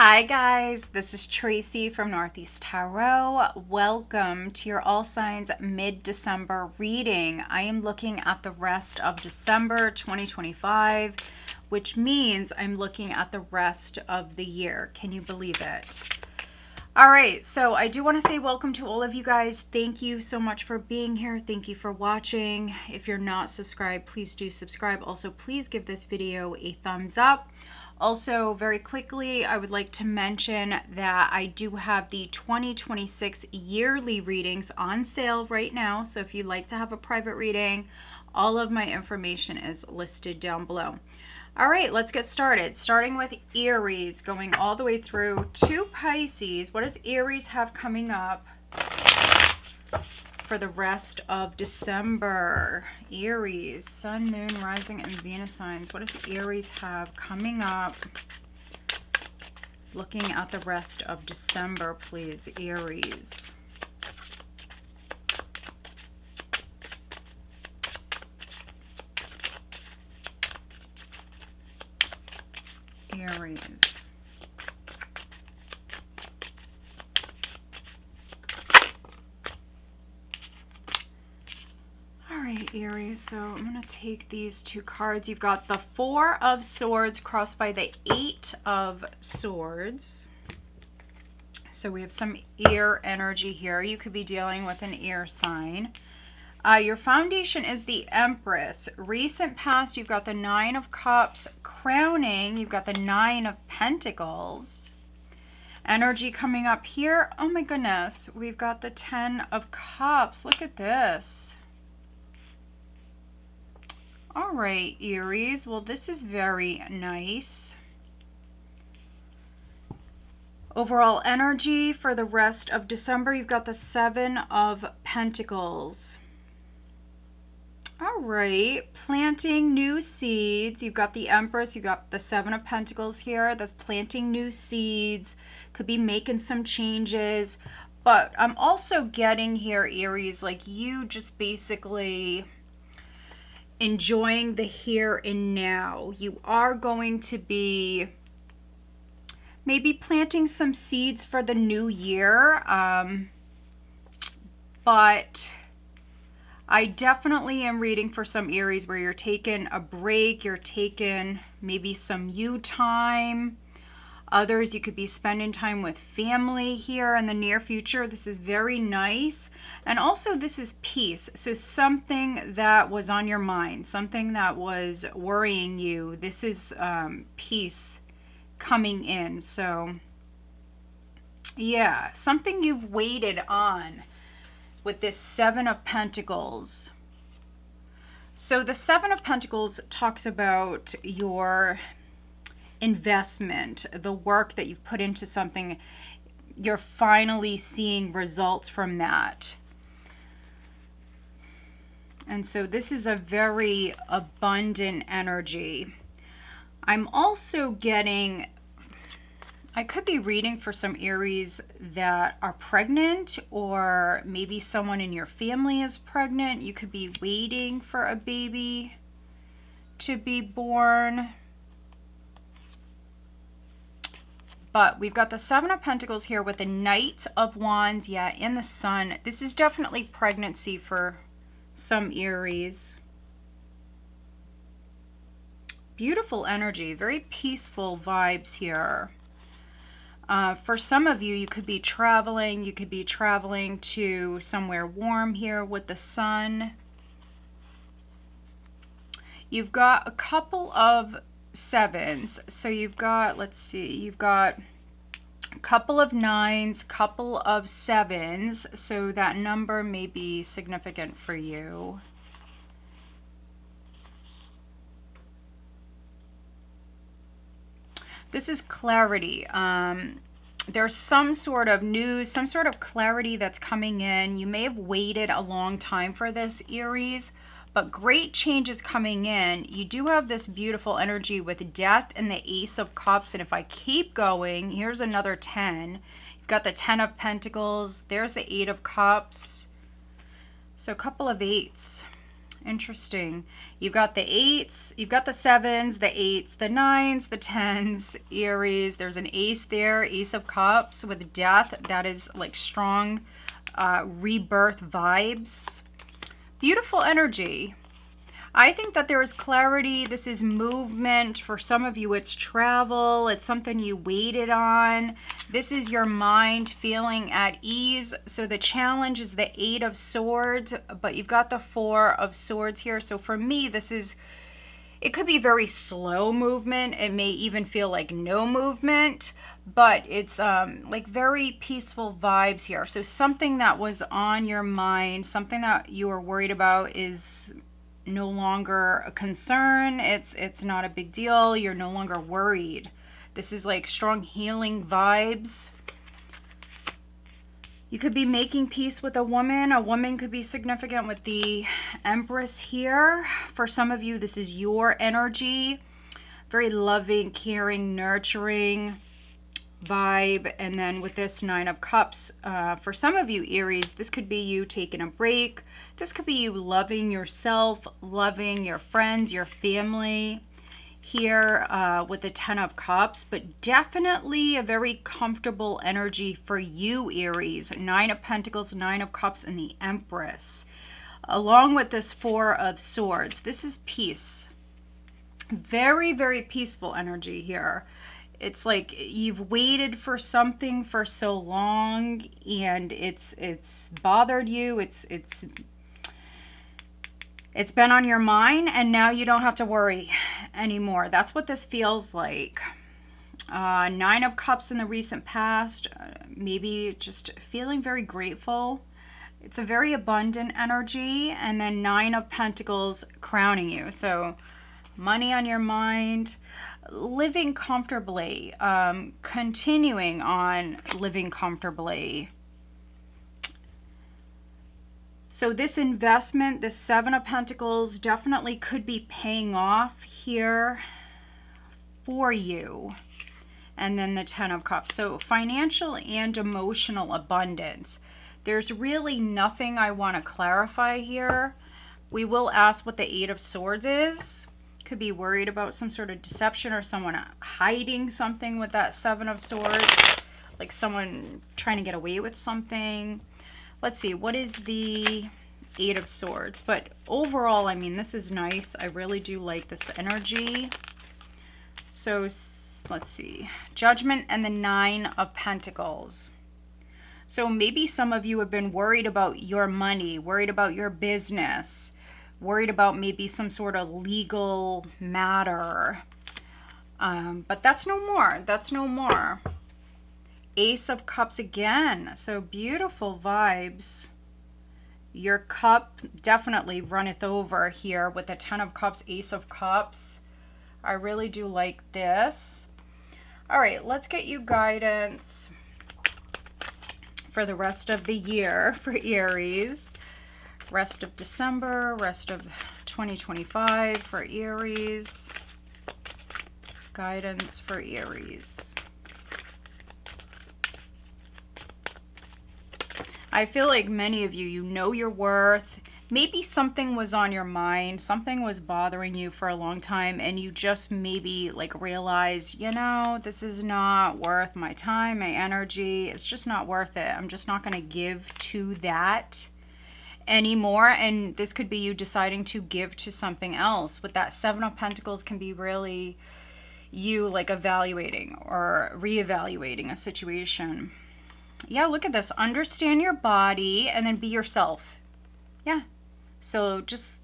Hi guys, this is Tracy from Northeast Tarot. Welcome to your All Signs mid-December reading. I am looking at the rest of December 2025, which means I'm looking at the rest of the year. Can you believe it? All right, so I do want to say welcome to all of you guys. Thank you so much for being here. Thank you for watching. If you're not subscribed, please do subscribe. Also, please give this video a thumbs up. Also, very quickly, I would like to mention that I do have the 2026 yearly readings on sale right now. So if you'd like to have a private reading, all of my information is listed down below. All right, let's get started. Starting with Aries, going all the way through to Pisces. What does Aries have coming up for the rest of December? Aries, Sun, Moon, Rising, and Venus signs. What does Aries have coming up? Looking at the rest of December, please, Aries. Aries. All right, Aries, so I'm going to take these two cards. You've got the Four of Swords crossed by the Eight of Swords. So we have some air energy here. You could be dealing with an air sign. Your foundation is the Empress. Recent past, you've got the Nine of Cups. Crowning, you've got the Nine of Pentacles. Energy coming up here. Oh my goodness. We've got the Ten of Cups. Look at this. All right, Aries. Well, this is very nice. Overall energy for the rest of December, you've got the Seven of Pentacles. All right, planting new seeds. You've got the Empress, you've got the Seven of Pentacles here. That's planting new seeds. Could be making some changes. But I'm also getting here, Aries, like you just basically enjoying the here and now. You are going to be maybe planting some seeds for the new year. But I definitely am reading for some Aries where you're taking a break, you're taking maybe some you time. Others, you could be spending time with family here in the near future. This is very nice. And also this is peace. So something that was on your mind, something that was worrying you, this is peace coming in. So yeah, something you've waited on with this Seven of Pentacles. So the Seven of Pentacles talks about your investment, the work that you've put into something. You're finally seeing results from that. And so this is a very abundant energy. I'm also getting, I could be reading for some Aries that are pregnant, or maybe someone in your family is pregnant. You could be waiting for a baby to be born. But we've got the Seven of Pentacles here with the Knight of Wands, yeah, and the Sun. This is definitely pregnancy for some Aries. Beautiful energy, very peaceful vibes here. For some of you, you could be traveling. You could be traveling to somewhere warm here with the Sun. You've got a couple of sevens. So you've got, let's see, you've got a couple of nines, couple of sevens. So that number may be significant for you. This is clarity. There's some sort of news, some sort of clarity that's coming in. You may have waited a long time for this, Aries, but great changes coming in. You do have this beautiful energy with Death and the Ace of Cups. And if I keep going, here's another 10. You've got the 10 of Pentacles. There's the 8 of Cups. So a couple of eights. Interesting. You've got the 8s, you've got the 7s, the 8s, the 9s, the 10s, Aries. There's an ace there, Ace of Cups with death. That is like strong rebirth vibes. Beautiful energy. I think that there is clarity. This is movement. For some of you, it's travel. It's something you waited on. This is your mind feeling at ease. So the challenge is the 8 of Swords, but you've got the 4 of Swords here. So for me, this is, it could be very slow movement. It may even feel like no movement, but it's like very peaceful vibes here. So something that was on your mind, something that you were worried about is no longer a concern. It's not a big deal. You're no longer worried. This is like strong healing vibes. You could be making peace with a woman. A woman could be significant with the Empress here. For some of you, this is your energy. Very loving, caring, nurturing vibe. And then with this 9 of Cups, for some of you, Aries, this could be you taking a break. This could be you loving yourself, loving your friends, your family here with the 10 of Cups, but definitely a very comfortable energy for you, Aries. 9 of Pentacles, 9 of Cups, and the Empress. Along with this 4 of Swords, this is peace. Very, very peaceful energy here. It's like you've waited for something for so long and it's bothered you. It's been on your mind and now you don't have to worry anymore. That's what this feels like. 9 of Cups in the recent past, maybe just feeling very grateful. It's a very abundant energy. And then 9 of Pentacles crowning you. So money on your mind, living comfortably, continuing on living comfortably. So this investment, this 7 of Pentacles, definitely could be paying off here for you. And then the 10 of Cups. So financial and emotional abundance. There's really nothing I want to clarify here. We will ask what the 8 of Swords is. Could be worried about some sort of deception or someone hiding something with that 7 of Swords. Like someone trying to get away with something. Let's see, what is the 8 of Swords? But overall, I mean, this is nice. I really do like this energy. So let's see. Judgment and the 9 of Pentacles. So maybe some of you have been worried about your money, worried about your business, worried about maybe some sort of legal matter. But that's no more. That's no more. Ace of Cups again. So beautiful vibes. Your cup definitely runneth over here with the 10 of Cups, Ace of Cups. I really do like this. All right, let's get you guidance for the rest of the year for Aries. Rest of December, rest of 2025 for Aries. Guidance for Aries. I feel like many of you, you know your worth. Maybe something was on your mind, something was bothering you for a long time, and you just maybe like realized, you know, this is not worth my time, my energy. It's just not worth it. I'm just not going to give to that anymore. And this could be you deciding to give to something else. With that 7 of Pentacles can be really you like evaluating or reevaluating a situation. Yeah, look at this. Understand your body and then be yourself. Yeah. So just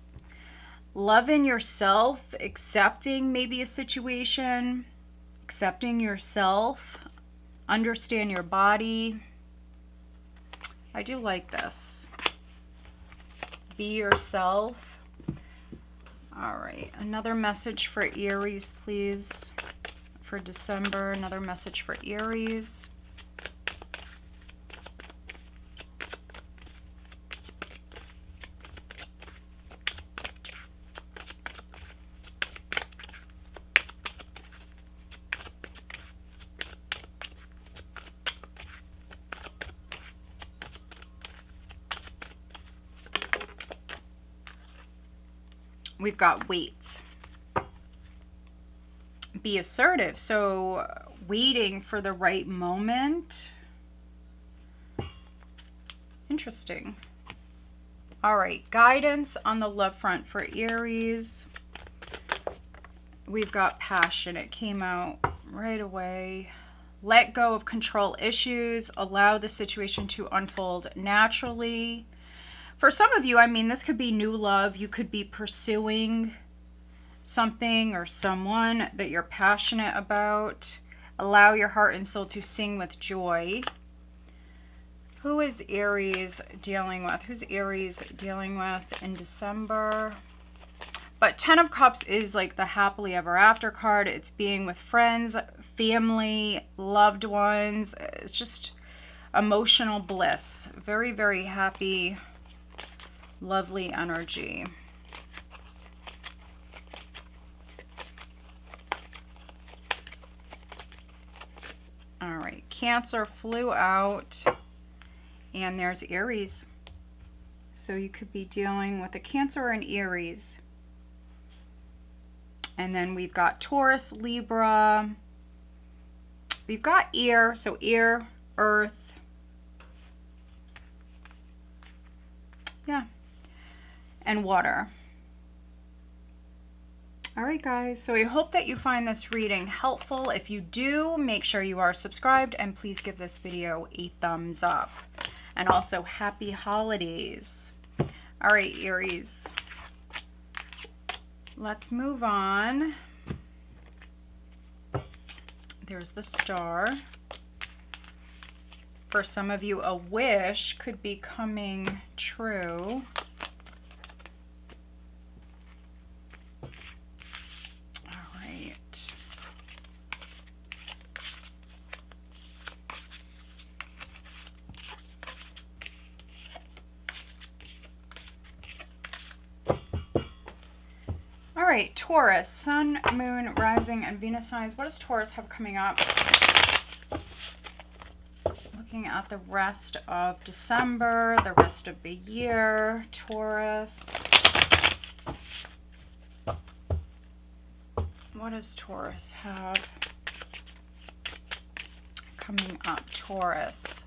loving yourself, accepting maybe a situation, accepting yourself, understand your body. I do like this. Be yourself. All right. Another message for Aries, please. For December, another message for Aries. we've got weights. Be assertive. So waiting for the right moment. Interesting. All right, guidance on the love front for Aries. We've got passion. It came out right away. Let go of control issues. Allow the situation to unfold naturally. For some of you, I mean, this could be new love. You could be pursuing something or someone that you're passionate about. Allow your heart and soul to sing with joy. Who is Aries dealing with? Who's Aries dealing with in December? But 10 of Cups is like the happily ever after card. It's being with friends, family, loved ones. It's just emotional bliss. Very, very happy, lovely energy. All right, Cancer flew out, and there's Aries. So you could be dealing with a Cancer and Aries. And then we've got Taurus, Libra. We've got air, so air, earth. Yeah. And water. All right, guys. So I hope that you find this reading helpful. If you do, make sure you are subscribed and please give this video a thumbs up. And also, happy holidays. All right, Aries. Let's move on. There's the star. For some of you, a wish could be coming true. All right. All right, Taurus, Sun, Moon, Rising, and Venus signs. What does Taurus have coming up? Looking at the rest of December, the rest of the year, Taurus. What does Taurus have coming up, Taurus?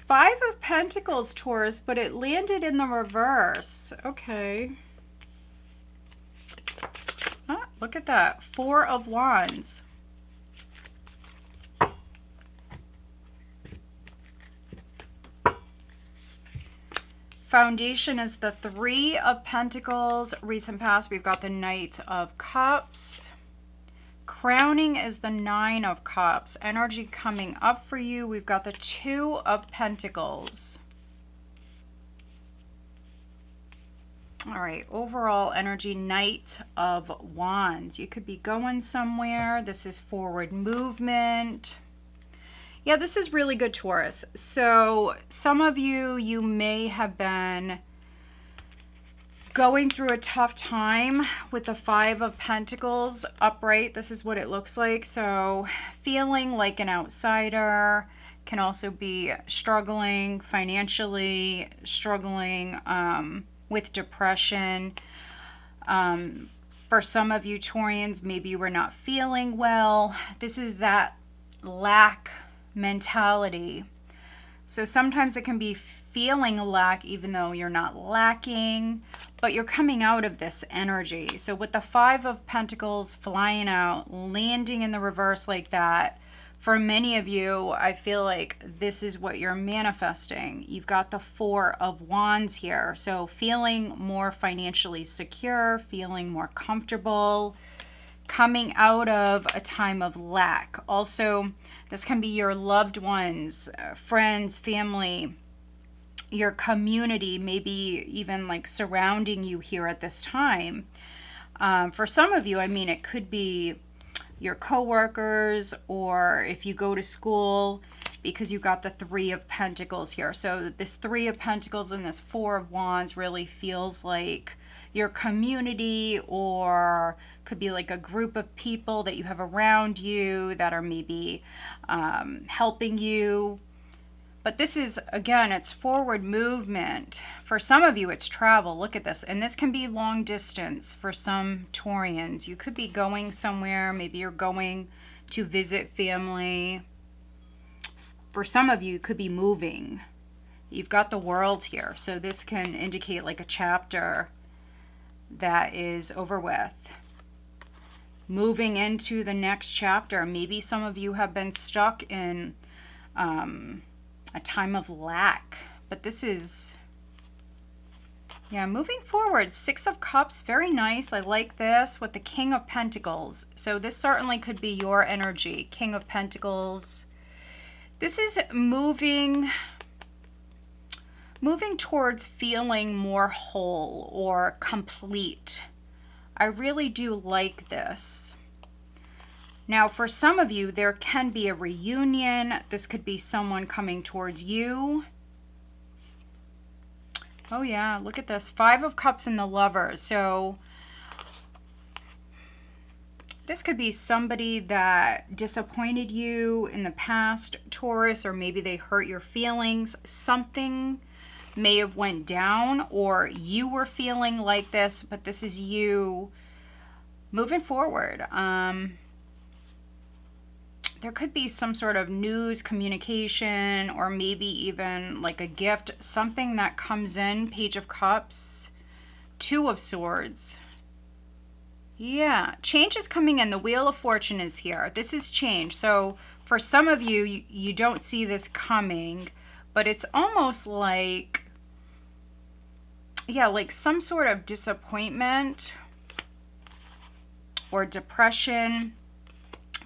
Five of Pentacles, Taurus, but it landed in the reverse. Okay. Ah, look at that. Four of Wands. Foundation is the Three of Pentacles. Recent past, we've got the Knight of Cups. Crowning is the Nine of Cups. Energy coming up for you. We've got the Two of Pentacles. All right, overall energy, Knight of Wands. You could be going somewhere. This is forward movement. Yeah, this is really good, Taurus. So some of you may have been going through a tough time with the Five of Pentacles upright. This is what it looks like. So feeling like an outsider, can also be struggling financially, struggling with depression. For some of you Taurians, maybe you were not feeling well. This is that lack mentality. So sometimes it can be feeling a lack even though you're not lacking, but you're coming out of this energy. So with the Five of Pentacles flying out, landing in the reverse like that, for many of you, I feel like this is what you're manifesting. You've got the Four of Wands here. So feeling more financially secure, feeling more comfortable, coming out of a time of lack. Also, this can be your loved ones, friends, family, your community, maybe even like surrounding you here at this time. For some of you, I mean, it could be your coworkers, or if you go to school, because you got the Three of Pentacles here. So this Three of Pentacles and this Four of Wands really feels like your community, or could be like a group of people that you have around you that are maybe helping you. But this is, again, it's forward movement. For some of you, it's travel. Look at this. And this can be long distance for some Taurians. You could be going somewhere. Maybe you're going to visit family. For some of you, it could be moving. You've got the World here. So this can indicate like a chapter that is over with. Moving into the next chapter. Maybe some of you have been stuck in a time of lack. But this is, yeah, moving forward. Six of Cups, very nice. I like this with the King of Pentacles. So this certainly could be your energy. King of Pentacles. This is moving towards feeling more whole or complete. I really do like this. Now, for some of you, there can be a reunion. This could be someone coming towards you. Oh yeah, look at this. Five of Cups and the Lovers. So this could be somebody that disappointed you in the past, Taurus, or maybe they hurt your feelings. Something may have went down, or you were feeling like this, but this is you moving forward. There could be some sort of news, communication, or maybe even like a gift, something that comes in. Page of Cups, Two of Swords. Yeah, change is coming in. The Wheel of Fortune is here. This is change. So for some of you, you don't see this coming, but it's almost like, yeah, like some sort of disappointment or depression.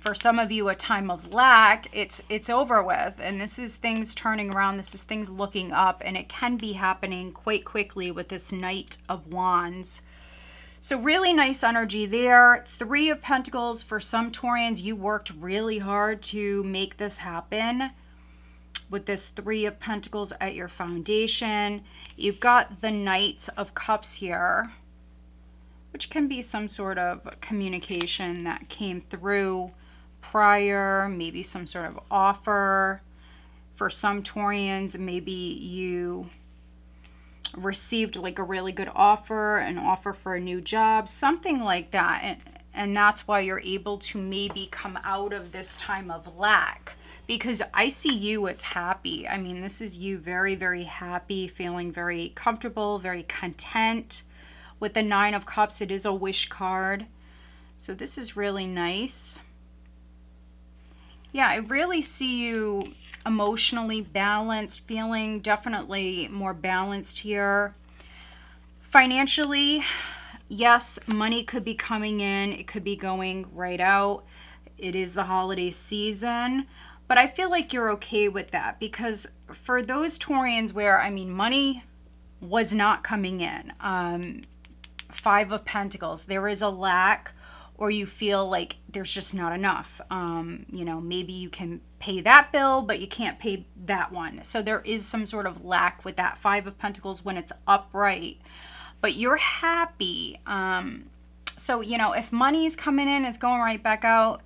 For some of you, a time of lack. It's over with, and this is things turning around. This is things looking up, and it can be happening quite quickly with this Knight of Wands. So really nice energy there. Three of Pentacles. For some Taurians, you worked really hard to make this happen. With this Three of Pentacles at your foundation. You've got the Knight of Cups here, which can be some sort of communication that came through prior, maybe some sort of offer. For some Taurians, maybe you received like a really good offer, an offer for a new job, something like that. And that's why you're able to maybe come out of this time of lack. Because I see you as happy. I mean, this is you very, very happy, feeling very comfortable, very content. With the Nine of Cups, it is a wish card. So this is really nice. Yeah, I really see you emotionally balanced, feeling definitely more balanced here. Financially, yes, money could be coming in. It could be going right out. It is the holiday season. But I feel like you're okay with that, because for those Taurians where, I mean, money was not coming in, Five of Pentacles, there is a lack, or you feel like there's just not enough. You know, maybe you can pay that bill, but you can't pay that one. So there is some sort of lack with that Five of Pentacles when it's upright. But you're happy. So, you know, if money's coming in, it's going right back out.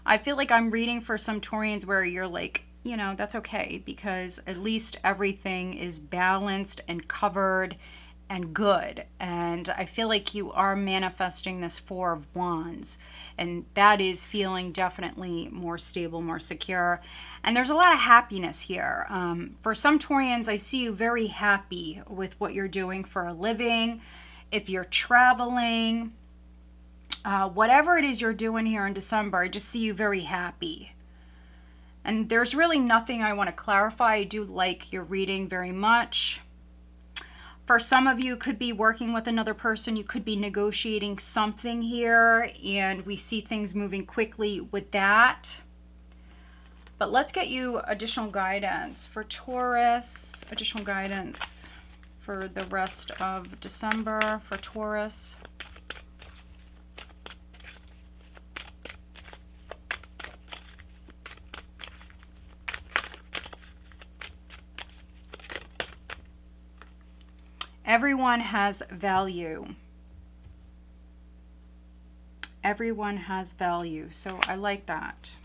I feel like I'm reading for some Taurians where you're like, you know, that's okay, because at least everything is balanced and covered and good. And I feel like you are manifesting this Four of Wands, and that is feeling definitely more stable, more secure. And there's a lot of happiness here. For some Taurians, I see you very happy with what you're doing for a living. If you're traveling, whatever it is you're doing here in December, I just see you very happy. And there's really nothing I want to clarify. I do like your reading very much. For some of you, could be working with another person. You could be negotiating something here, and we see things moving quickly with that. But let's get you additional guidance for Taurus. Additional guidance for the rest of December for Taurus. Everyone has value. Everyone has value. So I like that.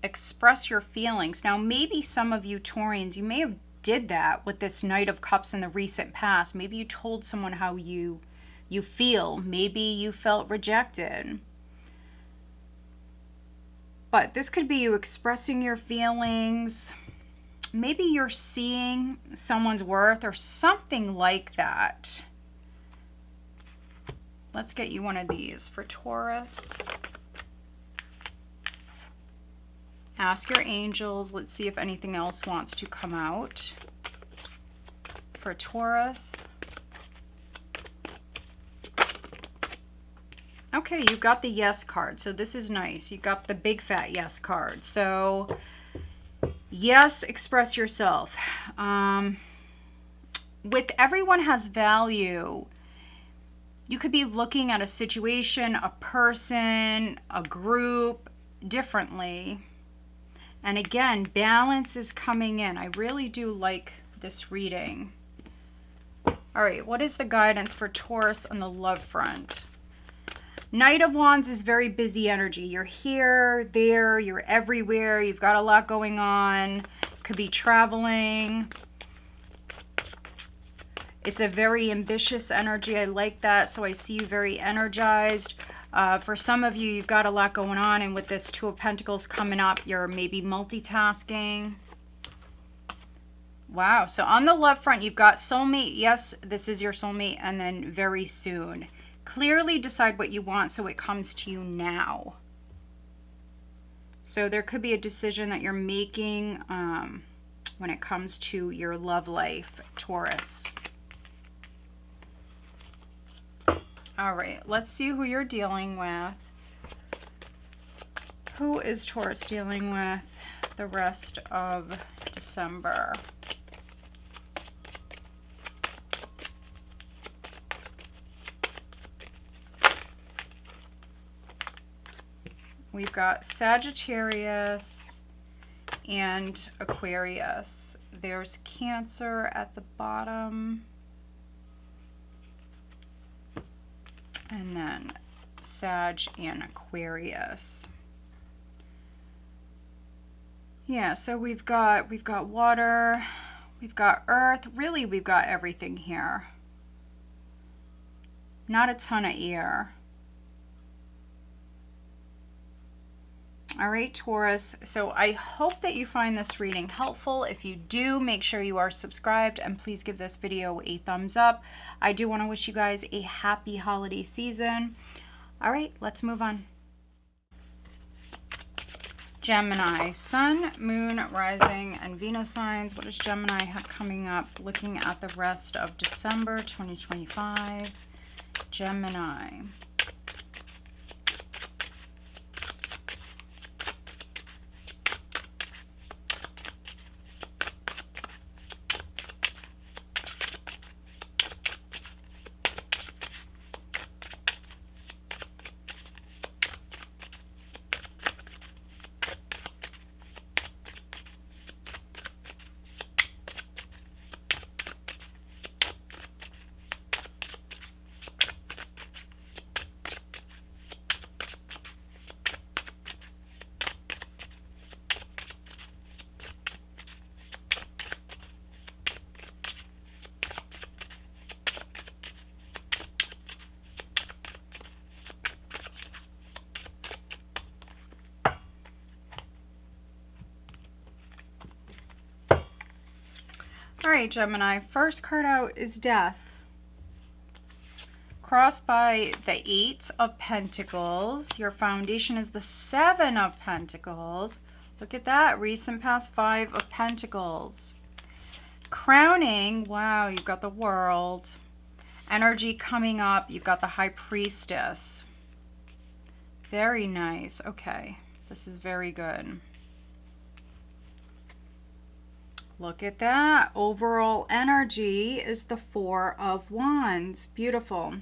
Express your feelings. Now, maybe some of you Taurians, you may have did that with this Knight of Cups in the recent past. Maybe you told someone how you feel. Maybe you felt rejected. But this could be you expressing your feelings. Maybe you're seeing someone's worth or something like that. Let's get you one of these for Taurus. Ask your angels. Let's see if anything else wants to come out for Taurus. Okay, you got the yes card. So this is nice. You got the big fat yes card. So yes, express yourself. With everyone has value, you could be looking at a situation, a person, a group differently. And again, balance is coming in. I really do like this reading. All right, what is the guidance for Taurus on the love front? Knight of Wands is very busy energy. You're here, there, you're everywhere. You've got a lot going on. Could be traveling. It's a very ambitious energy. I like that. So I see you very energized. For some of you, you've got a lot going on. And with this Two of Pentacles coming up, you're maybe multitasking. Wow. So on the love front, you've got soulmate. Yes, this is your soulmate. And then very soon. Clearly decide what you want so it comes to you now. So there could be a decision that you're making when it comes to your love life, Taurus. All right, let's see who you're dealing with. Who is Taurus dealing with the rest of December? We've got Sagittarius and Aquarius. There's Cancer at the bottom. And then Sag and Aquarius. Yeah, so we've got water, we've got earth. Really, we've got everything here. Not a ton of air. All right, Taurus. So I hope that you find this reading helpful. If you do, make sure you are subscribed and please give this video a thumbs up. I do want to wish you guys a happy holiday season. All right, let's move on. Gemini, Sun, Moon, Rising, and Venus signs. What does Gemini have coming up? Looking at the rest of December 2025. Gemini. All right, Gemini, first card out is Death. Crossed by the Eight of Pentacles. Your foundation is the Seven of Pentacles. Look at that, recent past Five of Pentacles. Crowning, wow, you've got the World. Energy coming up, you've got the High Priestess. Very nice, okay, this is very good. Look at that. Overall energy is the Four of Wands. Beautiful.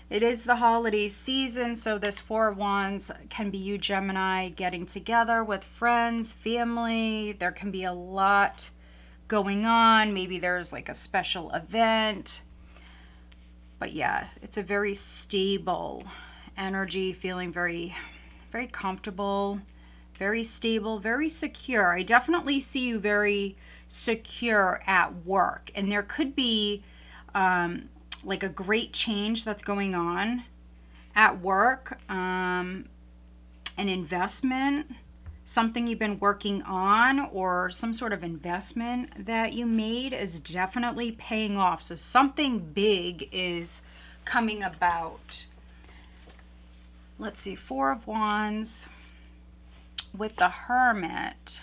It is the holiday season, so this Four of Wands can be you, Gemini, getting together with friends, family. There can be a lot going on. Maybe there's like a special event. But yeah, it's a very stable energy, feeling very, very comfortable, very stable, very secure. I definitely see you very secure at work. And there could be like a great change that's going on at work, an investment, something you've been working on, or some sort of investment that you made is definitely paying off. So something big is coming about. Let's see, Four of Wands with the Hermit.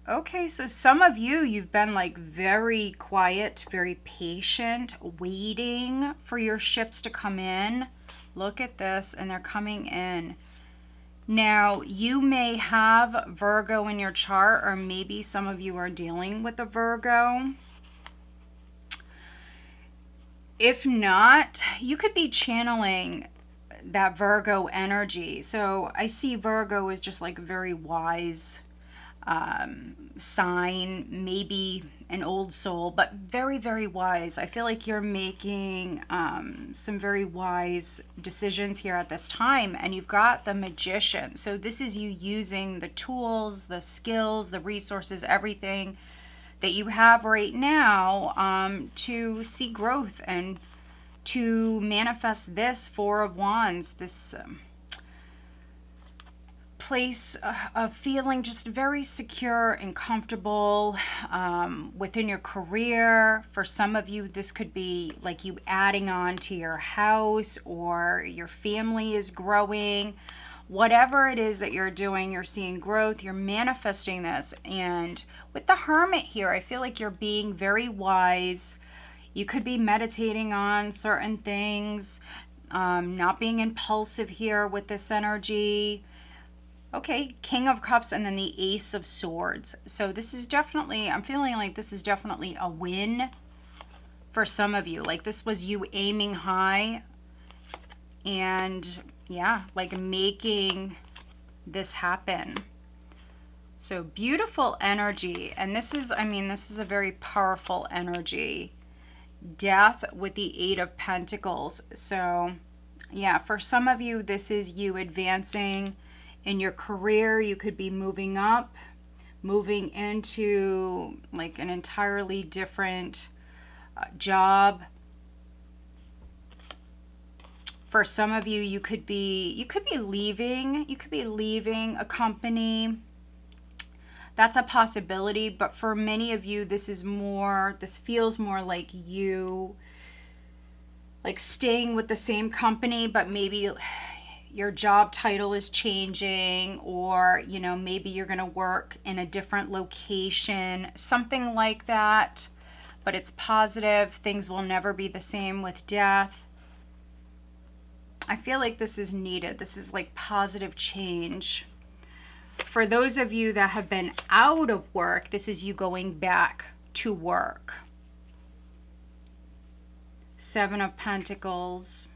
Okay, so some of you, you've been like very quiet, very patient, waiting for your ships to come in. Look at this, and they're coming in. Now, you may have Virgo in your chart, or maybe some of you are dealing with a Virgo. If not, you could be channeling that Virgo energy. So I see Virgo as just like a very wise sign, maybe an old soul, but very, very wise. I feel like you're making some very wise decisions here at this time, and you've got the Magician. So this is you using the tools, the skills, the resources, everything that you have right now to see growth and to manifest this Four of Wands, this place of feeling just very secure and comfortable within your career. For some of you, this could be like you adding on to your house, or your family is growing. Whatever it is that you're doing, you're seeing growth, you're manifesting this. And with the Hermit here, I feel like you're being very wise. You could be meditating on certain things, not being impulsive here with this energy. Okay, King of Cups and then the Ace of Swords. So this is definitely, I'm feeling like this is definitely a win for some of you. Like this was you aiming high and yeah, like making this happen. So beautiful energy. And this is, I mean, this is a very powerful energy. Death with the Eight of Pentacles. So yeah, for some of you, this is you advancing in your career. You could be moving up, moving into like an entirely different job. For some of you, you could be leaving a company. That's a possibility, but for many of you, this feels more like you like staying with the same company, but maybe your job title is changing, or you know, maybe you're going to work in a different location, something like that. But it's positive. Things will never be the same with death. I feel like this is needed. This is like positive change. For those of you that have been out of work, this is you going back to work. Seven of Pentacles.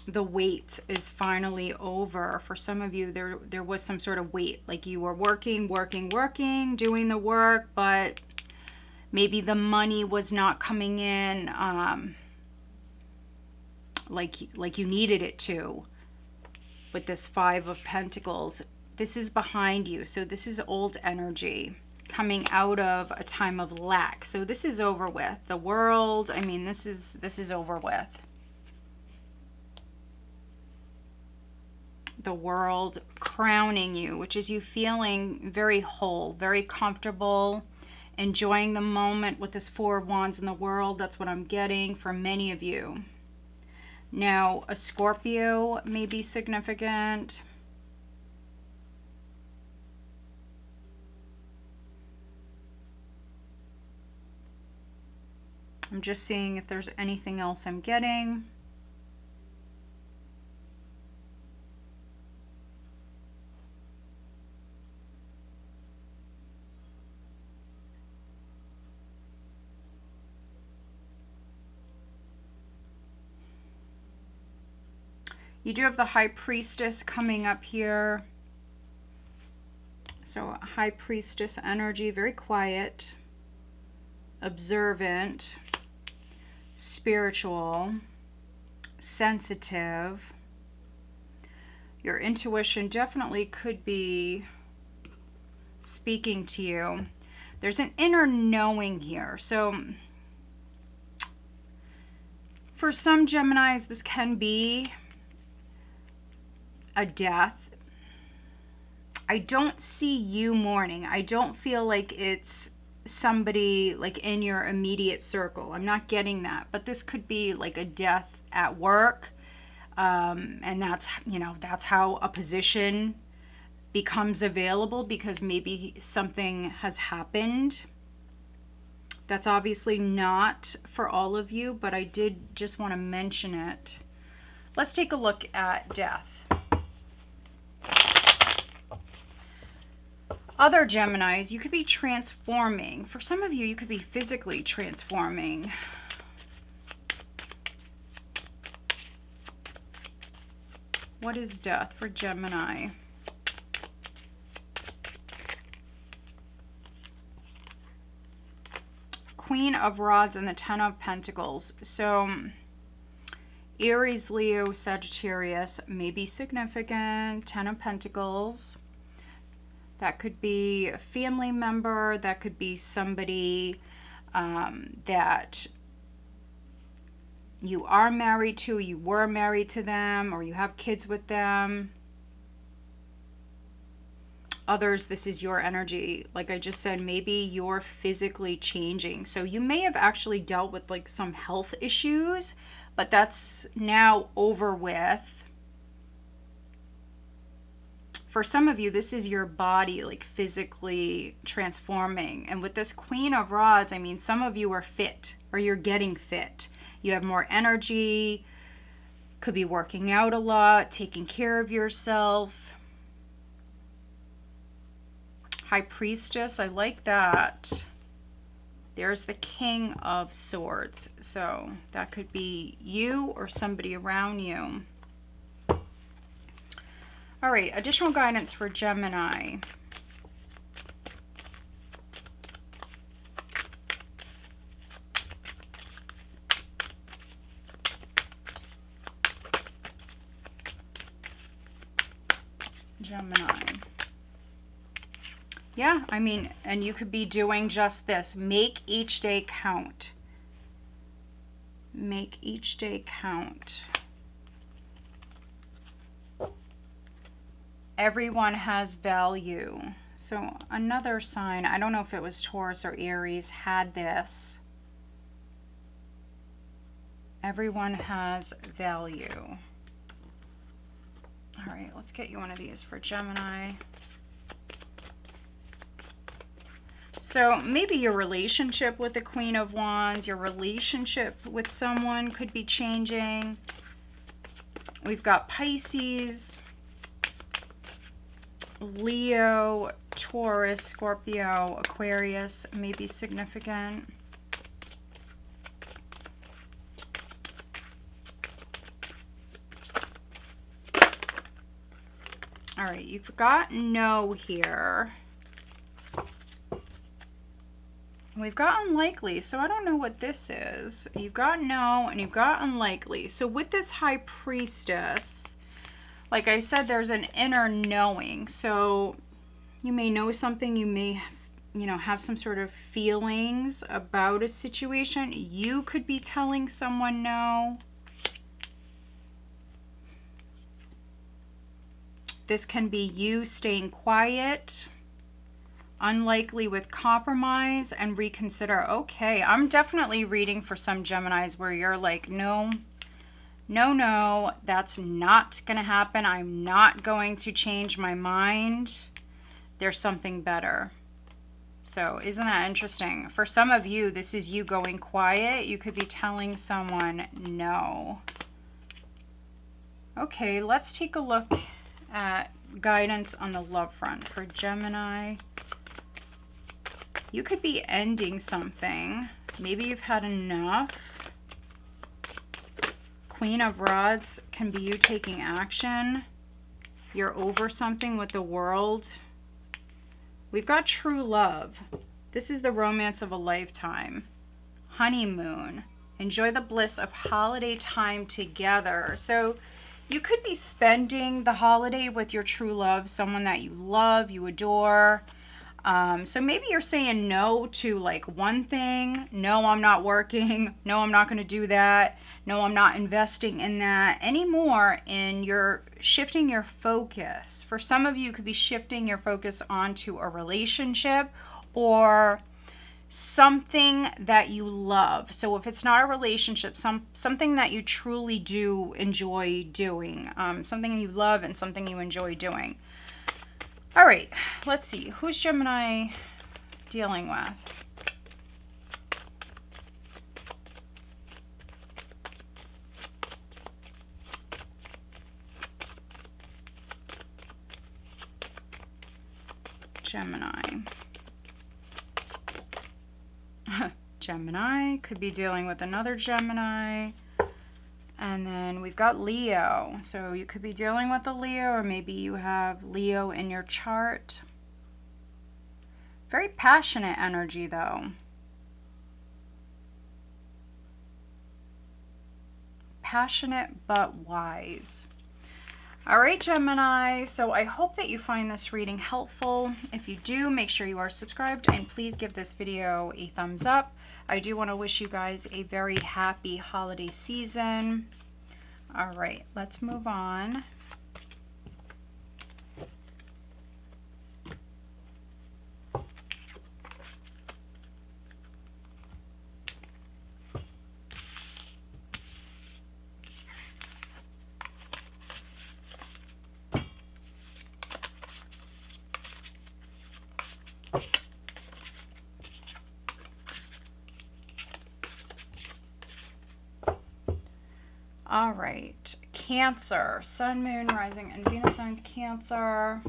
The wait is finally over. For some of you, there was some sort of wait. Like you were working, doing the work, but maybe the money was not coming in like you needed it to. With this Five of Pentacles, this is behind you. So this is old energy coming out of a time of lack. So this is over with. The World, I mean, this is over with. The World crowning you, which is you feeling very whole, very comfortable, enjoying the moment with this Four of Wands in the World. That's what I'm getting for many of you. Now, a Scorpio may be significant. I'm just seeing if there's anything else I'm getting. You do have the High Priestess coming up here. So High Priestess energy, very quiet, observant, spiritual, sensitive. Your intuition definitely could be speaking to you. There's an inner knowing here. So for some Geminis, this can be a death. I don't see you mourning. I don't feel like it's somebody like in your immediate circle. I'm not getting that. But this could be like a death at work. And that's, you know, that's how a position becomes available, because maybe something has happened. That's obviously not for all of you, but I did just want to mention it. Let's take a look at death. Other Geminis, you could be transforming. For some of you, you could be physically transforming. What is death for Gemini? Queen of Rods and the Ten of Pentacles. So Aries, Leo, Sagittarius may be significant. Ten of Pentacles. That could be a family member. That could be somebody that you are married to, you were married to them, or you have kids with them. Others, this is your energy. Like I just said, maybe you're physically changing. So you may have actually dealt with like some health issues, but that's now over with. For some of you, this is your body like physically transforming. And with this Queen of Rods, I mean, some of you are fit, or you're getting fit. You have more energy, could be working out a lot, taking care of yourself. High Priestess, I like that. There's the King of Swords. So that could be you or somebody around you. All right, additional guidance for Gemini. Gemini. Yeah, I mean, and you could be doing just this. Make each day count. Make each day count. Everyone has value. So another sign, I don't know if it was Taurus or Aries, had this. Everyone has value. All right, let's get you one of these for Gemini. So maybe your relationship with the Queen of Wands, your relationship with someone could be changing. We've got Pisces, Leo, Taurus, Scorpio, Aquarius may be significant. All right, you've got no here. We've got unlikely, so I don't know what this is. You've got no and you've got unlikely. So with this High Priestess, like I said, there's an inner knowing. So you may know something, you may, you know, have some sort of feelings about a situation. You could be telling someone no. This can be you staying quiet. Unlikely with compromise and reconsider. Okay, I'm definitely reading for some Geminis where you're like, no, that's not going to happen. I'm not going to change my mind. There's something better. So isn't that interesting? For some of you, this is you going quiet. You could be telling someone no. Okay, let's take a look at guidance on the love front for Gemini. You could be ending something. Maybe you've had enough. Queen of Rods can be you taking action. You're over something with the World. We've got true love. This is the romance of a lifetime. Honeymoon. Enjoy the bliss of holiday time together. So you could be spending the holiday with your true love, someone that you love, you adore. So maybe you're saying no to like one thing. No, I'm not working. No, I'm not going to do that. No, I'm not investing in that anymore. And you're shifting your focus. For some of you, you could be shifting your focus onto a relationship or something that you love. So if it's not a relationship, something that you truly do enjoy doing, something you love and something you enjoy doing. All right, let's see. Who's Gemini dealing with? Gemini. Gemini could be dealing with another Gemini. And then we've got Leo. So you could be dealing with a Leo, or maybe you have Leo in your chart. Very passionate energy, though. Passionate but wise. All right, Gemini. So I hope that you find this reading helpful. If you do, make sure you are subscribed and please give this video a thumbs up. I do want to wish you guys a very happy holiday season. All right, let's move on. All right, Cancer, Sun, Moon, Rising, and Venus signs Cancer.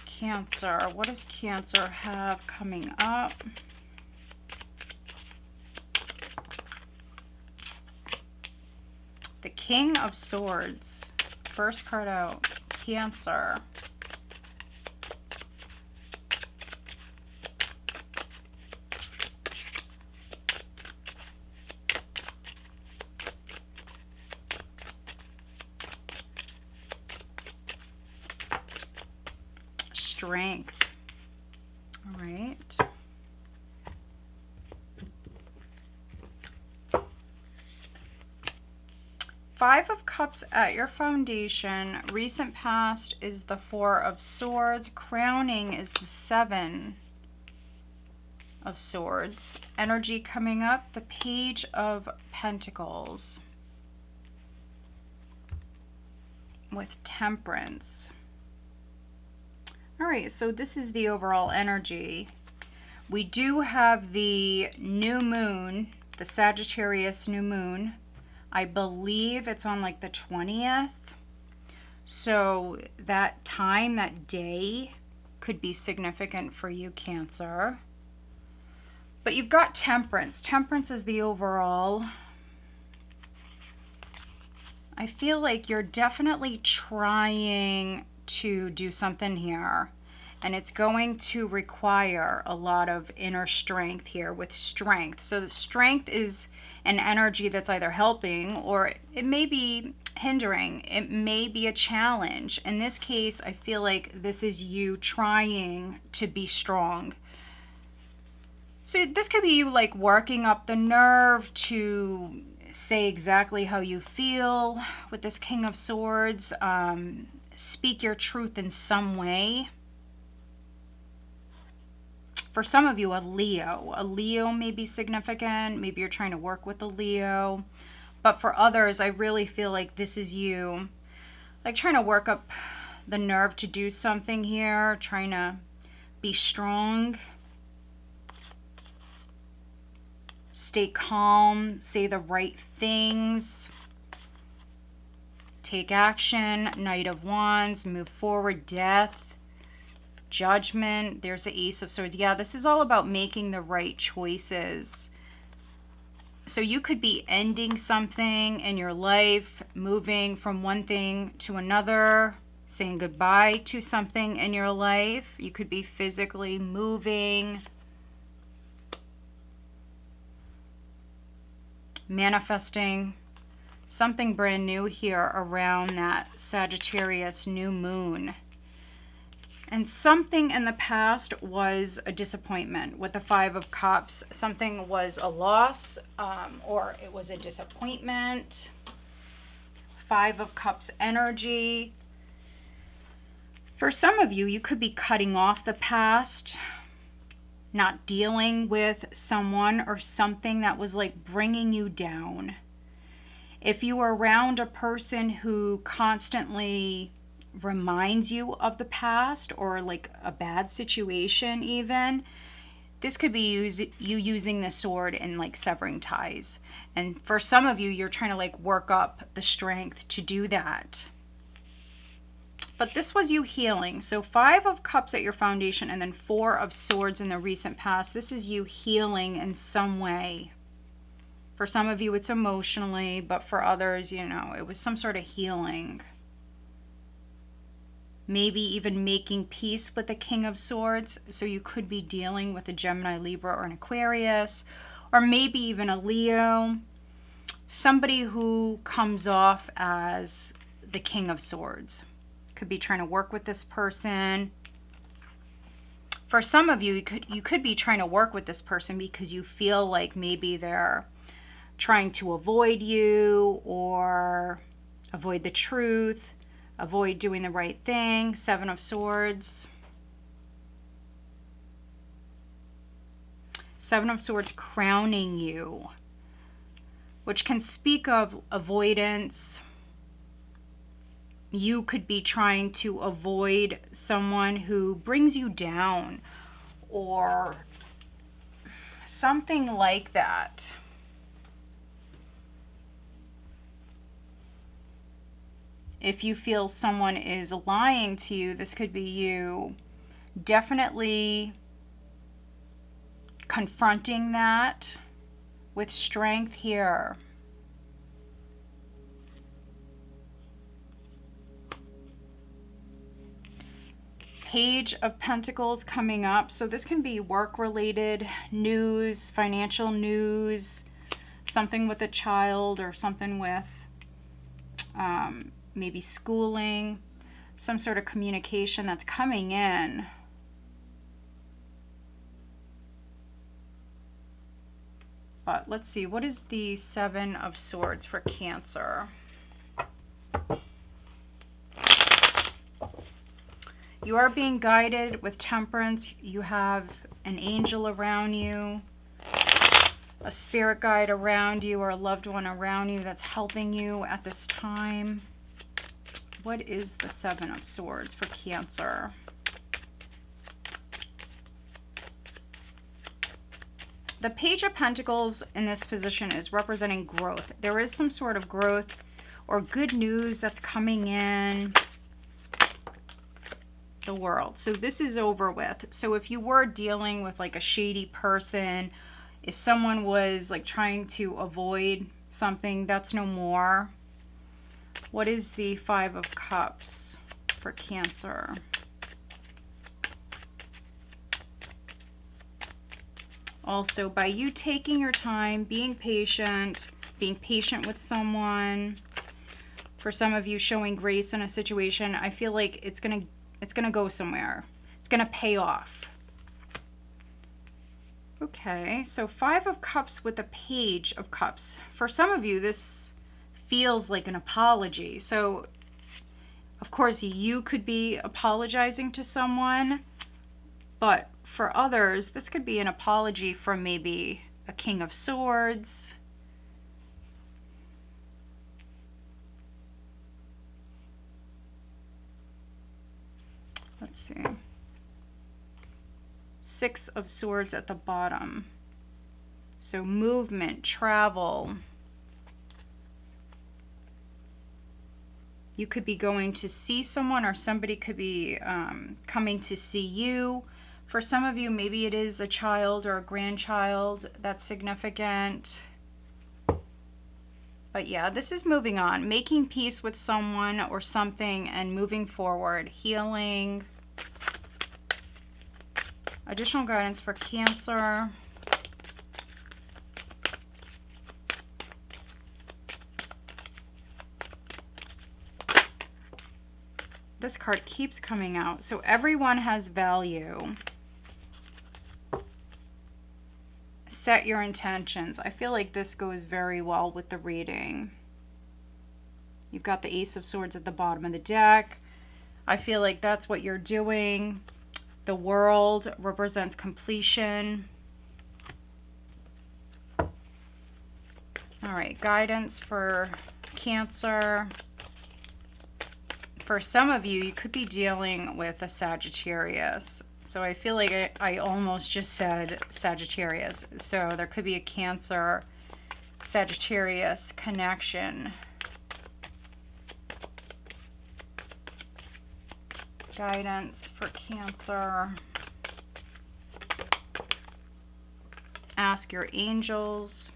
Cancer, what does Cancer have coming up? The King of Swords. First card out. Cancer. Strength. All right. Five of Cups at your foundation. Recent past is the Four of Swords. Crowning is the Seven of Swords. Energy coming up, the Page of Pentacles. With Temperance. All right, so this is the overall energy. We do have the new moon, the Sagittarius new moon. I believe it's on like the 20th. So that time, that day could be significant for you, Cancer. But you've got Temperance. Temperance is the overall. I feel like you're definitely trying to do something here. And it's going to require a lot of inner strength here with Strength. So the Strength is an energy that's either helping or it may be hindering. It may be a challenge. In this case, I feel like this is you trying to be strong. So this could be you like working up the nerve to say exactly how you feel with this King of Swords. Speak your truth in some way. For some of you, a Leo. A Leo may be significant. Maybe you're trying to work with a Leo. But for others, I really feel like this is you, like trying to work up the nerve to do something here, trying to be strong. Stay calm, say the right things. Take action, Knight of Wands, move forward, Death. Judgment. There's the Ace of Swords. Yeah, this is all about making the right choices. So you could be ending something in your life, moving from one thing to another, saying goodbye to something in your life. You could be physically moving, manifesting something brand new here around that Sagittarius new moon. And something in the past was a disappointment with the Five of Cups. Something was a loss, or it was a disappointment. Five of Cups energy. For some of you, you could be cutting off the past, not dealing with someone or something that was like bringing you down. If you are around a person who constantly reminds you of the past or like a bad situation even, this could be you using the sword and like severing ties. And for some of you, you're trying to like work up the strength to do that. But this was you healing. So Five of Cups at your foundation and then Four of Swords in the recent past. This is you healing in some way. For some of you, it's emotionally, but for others, you know, it was some sort of healing. Maybe even making peace with the King of Swords. So you could be dealing with a Gemini, Libra, or an Aquarius, or maybe even a Leo. Somebody who comes off as the King of Swords. Could be trying to work with this person. For some of you, you could be trying to work with this person because you feel like maybe they're trying to avoid you or avoid the truth. Avoid doing the right thing. Seven of Swords. Seven of Swords crowning you, which can speak of avoidance. You could be trying to avoid someone who brings you down or something like that. If you feel someone is lying to you, this could be you definitely confronting that with strength here. Page of Pentacles coming up. So this can be work-related news, financial news, something with a child or something with maybe schooling, some sort of communication that's coming in. But let's see, what is the Seven of Swords for Cancer? You are being guided with temperance. You have an angel around you, a spirit guide around you, or a loved one around you that's helping you at this time. What is the Seven of Swords for Cancer? The Page of Pentacles in this position is representing growth. There is some sort of growth or good news that's coming in the world. So this is over with. So if you were dealing with like a shady person, if someone was like trying to avoid something, that's no more. What is the Five of Cups for Cancer? Also, by you taking your time, being patient with someone, for some of you showing grace in a situation, I feel like it's gonna go somewhere. It's gonna pay off. Okay, so Five of Cups with the Page of Cups. For some of you, this feels like an apology. So, of course, you could be apologizing to someone, but for others, this could be an apology from maybe a King of Swords. Let's see. Six of Swords at the bottom. So movement, travel. You could be going to see someone, or somebody could be coming to see you. For some of you, maybe it is a child or a grandchild that's significant. But yeah, this is moving on. Making peace with someone or something and moving forward. Healing. Additional guidance for Cancer. This card keeps coming out. So everyone has value. Set your intentions. I feel like this goes very well with the reading. You've got the Ace of Swords at the bottom of the deck. I feel like that's what you're doing. The World represents completion. All right, guidance for Cancer. For some of you, you could be dealing with a Sagittarius. So I feel like I almost just said Sagittarius. So there could be a Cancer Sagittarius connection. Guidance for Cancer. Ask your angels.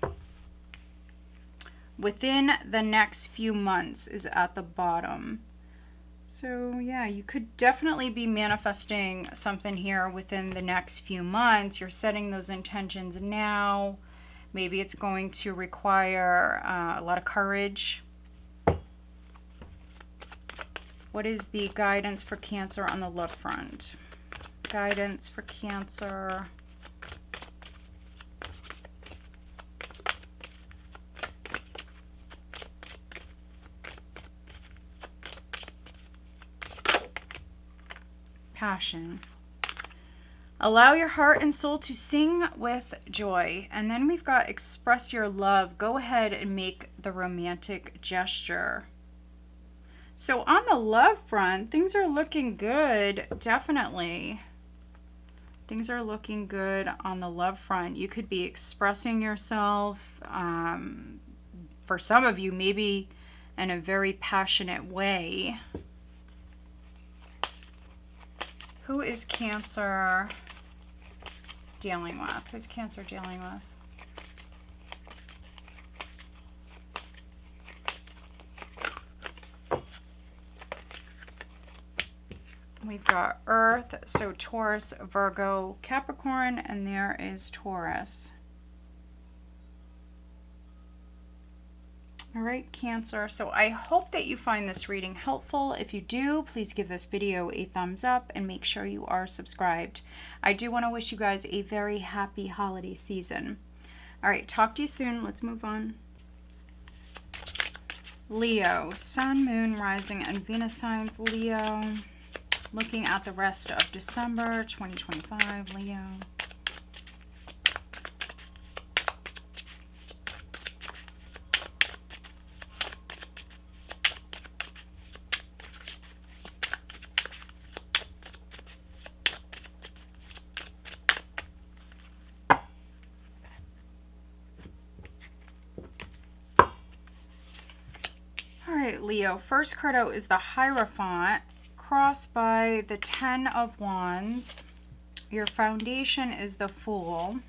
Within the next few months is at the bottom. So yeah, you could definitely be manifesting something here within the next few months. You're setting those intentions now. Maybe it's going to require a lot of courage. What is the guidance for Cancer on the love front? Guidance for Cancer. Passion. Allow your heart and soul to sing with joy. And then we've got express your love. Go ahead and make the romantic gesture. So on the love front, things are looking good, definitely. Things are looking good on the love front. You could be expressing yourself. For some of you, maybe in a very passionate way. Who is Cancer dealing with? Who's Cancer dealing with? We've got Earth, so Taurus, Virgo, Capricorn, and there is Taurus. All right, Cancer. So I hope that you find this reading helpful. If you do, please give this video a thumbs up and make sure you are subscribed. I do want to wish you guys a very happy holiday season. All right, talk to you soon. Let's move on. Leo, Sun, Moon, Rising, and Venus signs. Leo, looking at the rest of December 2025. Leo. Leo, first card out is the Hierophant, crossed by the 10 of Wands. Your foundation is the Fool.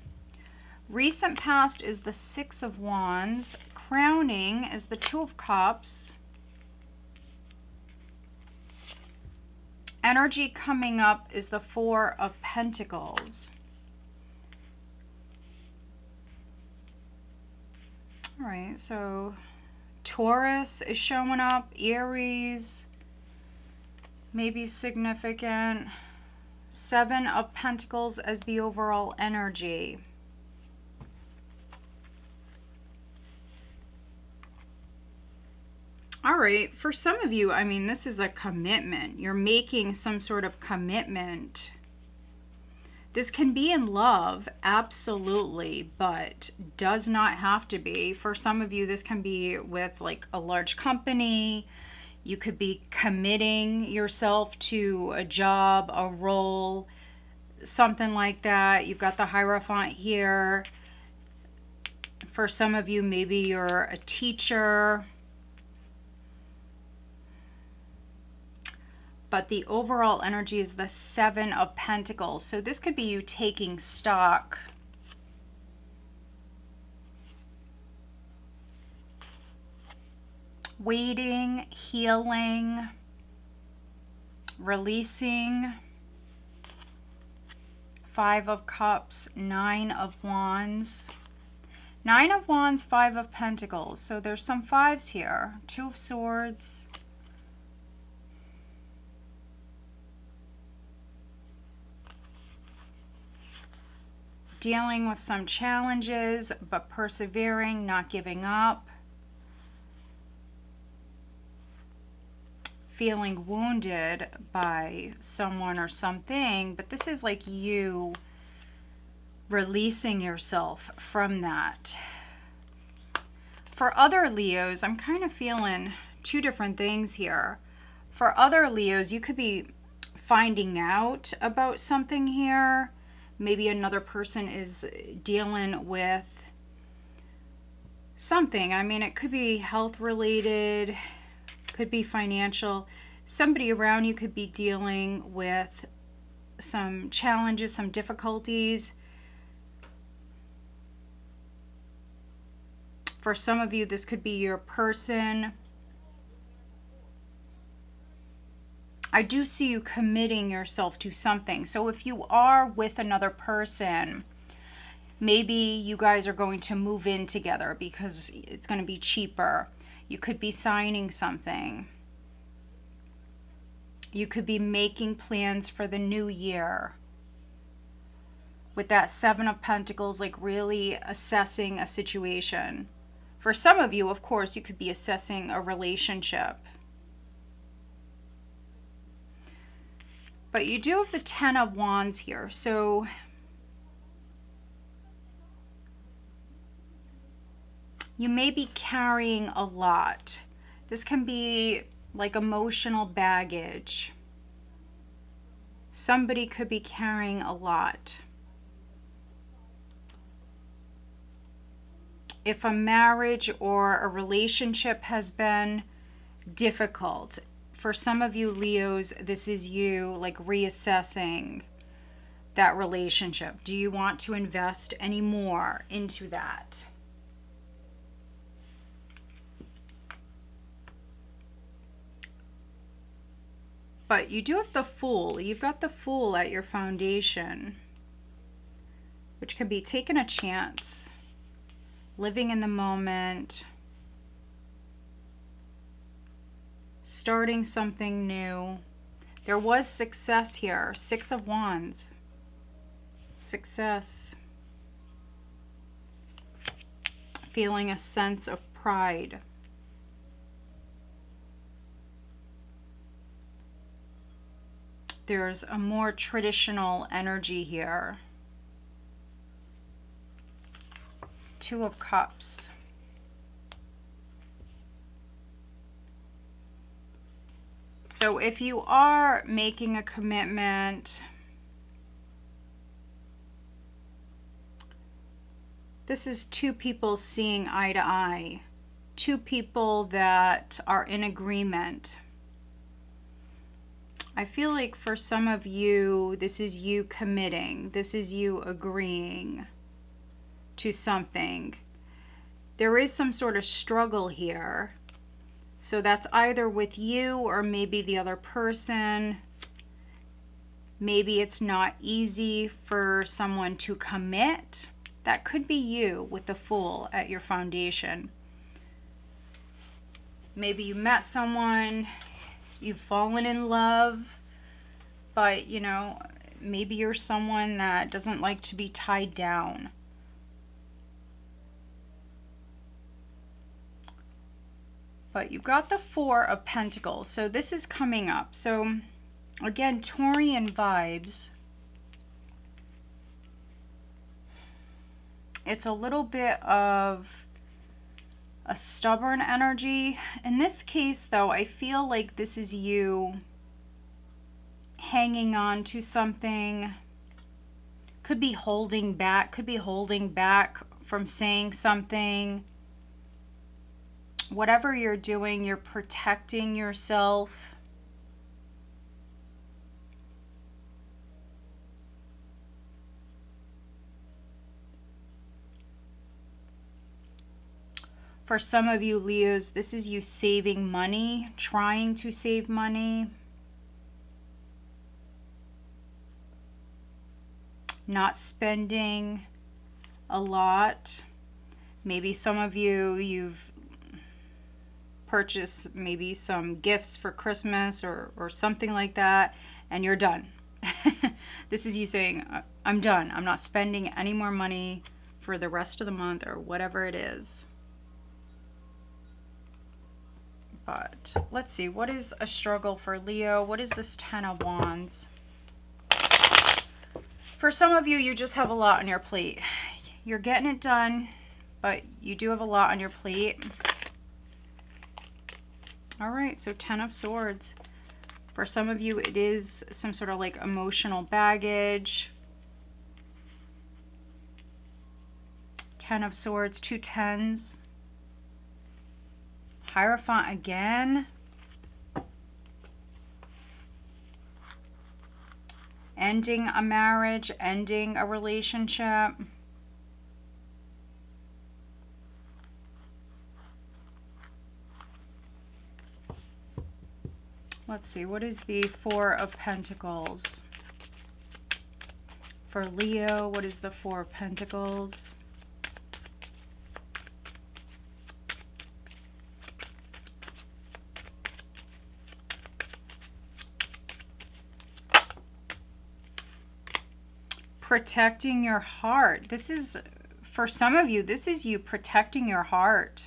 Recent past is the 6 of Wands. Crowning is the 2 of Cups. Energy coming up is the 4 of Pentacles. All right, so Taurus is showing up, Aries, maybe significant. 7 of Pentacles as the overall energy. All right, for some of you, I mean, this is a commitment. You're making some sort of commitment. This can be in love, absolutely, but does not have to be. For some of you, this can be with like a large company. You could be committing yourself to a job, a role, something like that. You've got the Hierophant here. For some of you, maybe you're a teacher. but the overall energy is the Seven of Pentacles. So this could be you taking stock. Waiting, healing, releasing. Five of Cups, Nine of Wands. Nine of Wands, Five of Pentacles. So there's some fives here. Two of Swords. Dealing with some challenges, but persevering, not giving up. Feeling wounded by someone or something, but this is like you releasing yourself from that. For other Leos, I'm kind of feeling two different things here. For other Leos, you could be finding out about something here. Maybe another person is dealing with something. I mean, it could be health related, could be financial. Somebody around you could be dealing with some challenges, some difficulties. For some of you, this could be your person. I do see you committing yourself to something. So if you are with another person, maybe you guys are going to move in together because it's going to be cheaper. You could be signing something. You could be making plans for the new year. With that Seven of Pentacles, like really assessing a situation. For some of you, of course, you could be assessing a relationship. But you do have the Ten of Wands here. So you may be carrying a lot. This can be like emotional baggage. Somebody could be carrying a lot. If a marriage or a relationship has been difficult, for some of you Leos, this is you like reassessing that relationship. Do you want to invest any more into that? But you do have the Fool. You've got the Fool at your foundation, which can be taking a chance, living in the moment, starting something new. There was success here. Six of Wands. Success. Feeling a sense of pride. There's a more traditional energy here. Two of Cups. So if you are making a commitment, this is two people seeing eye to eye. Two people that are in agreement. I feel like for some of you, this is you committing. This is you agreeing to something. There is some sort of struggle here. So that's either with you or maybe the other person. Maybe it's not easy for someone to commit. That could be you with the Fool at your foundation. Maybe you met someone, you've fallen in love, but you know, maybe you're someone that doesn't like to be tied down. But you've got the Four of Pentacles. So this is coming up. So again, Taurian vibes. It's a little bit of a stubborn energy. In this case, though, I feel like this is you hanging on to something. Could be holding back from saying something. Whatever you're doing, you're protecting yourself. For some of you Leos, this is you saving money, trying to save money. Not spending a lot. Maybe some of you, you've purchased maybe some gifts for Christmas or something like that, and you're done. This is you saying, I'm done. I'm not spending any more money for the rest of the month or whatever it is. But let's see, what is a struggle for Leo? What is this 10 of Wands? For some of you, you just have a lot on your plate. You're getting it done, but you do have a lot on your plate. All right, so 10 of Swords. For some of you, it is some sort of like emotional baggage. 10 of Swords, 2 10s. Hierophant again. Ending a marriage, ending a relationship. Let's see, what is the 4 of Pentacles? For Leo, what is the 4 of Pentacles? Protecting your heart. This is, for some of you, this is you protecting your heart.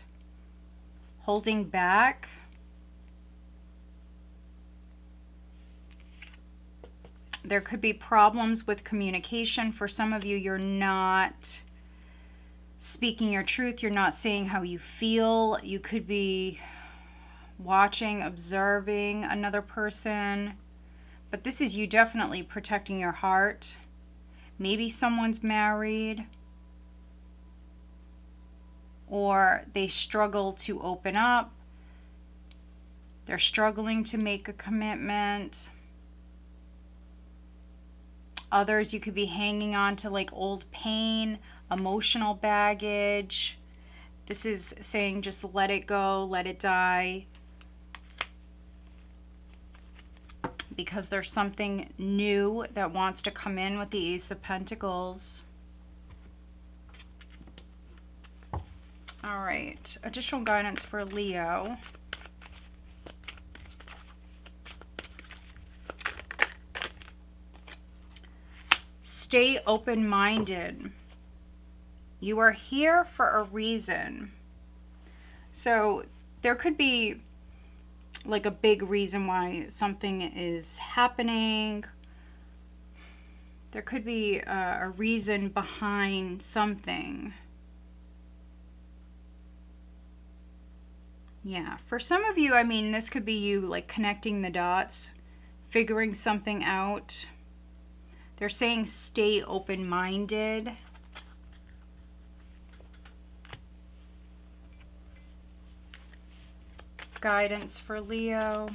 Holding back. There could be problems with communication. For some of you, you're not speaking your truth. You're not saying how you feel. You could be watching, observing another person. But this is you definitely protecting your heart. Maybe someone's married, or they struggle to open up. They're struggling to make a commitment. Others, you could be hanging on to like old pain, emotional baggage. This is saying just let it go, let it die. Because there's something new that wants to come in with the Ace of Pentacles. All right, additional guidance for Leo. Stay open-minded. You are here for a reason. So there could be like a big reason why something is happening. There could be a reason behind something. Yeah, for some of you, I mean, this could be you like connecting the dots, figuring something out. They're saying stay open-minded. Guidance for Leo.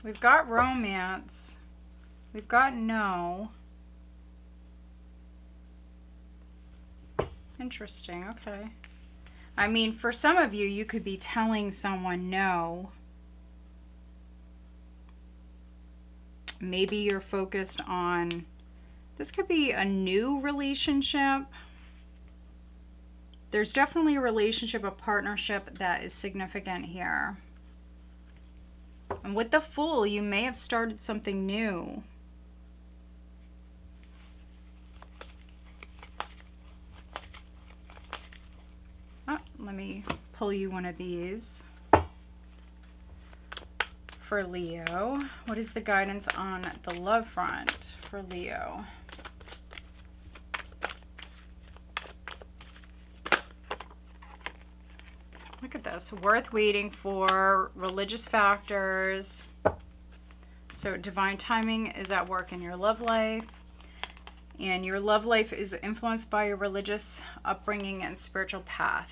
We've got romance. We've got no. Interesting, okay. I mean, for some of you, you could be telling someone no. Maybe you're focused on, this could be a new relationship. There's definitely a relationship, a partnership that is significant here. And with the Fool, you may have started something new. Let me pull you one of these. For Leo, what is the guidance on the love front for Leo? Look at this. Worth waiting for, religious factors, So divine timing is at work in your love life. And your love life is influenced by your religious upbringing and spiritual path.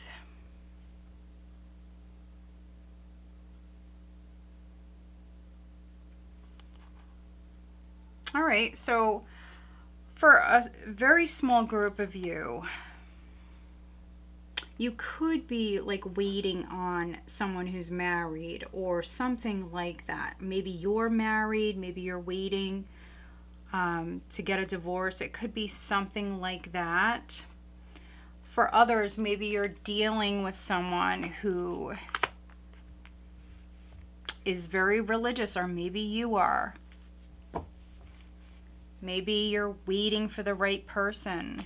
All right, so for a very small group of you, you could be like waiting on someone who's married or something like that. Maybe you're married, maybe you're waiting to get a divorce. It could be something like that. For others, maybe you're dealing with someone who is very religious, or maybe you are. Maybe you're waiting for the right person.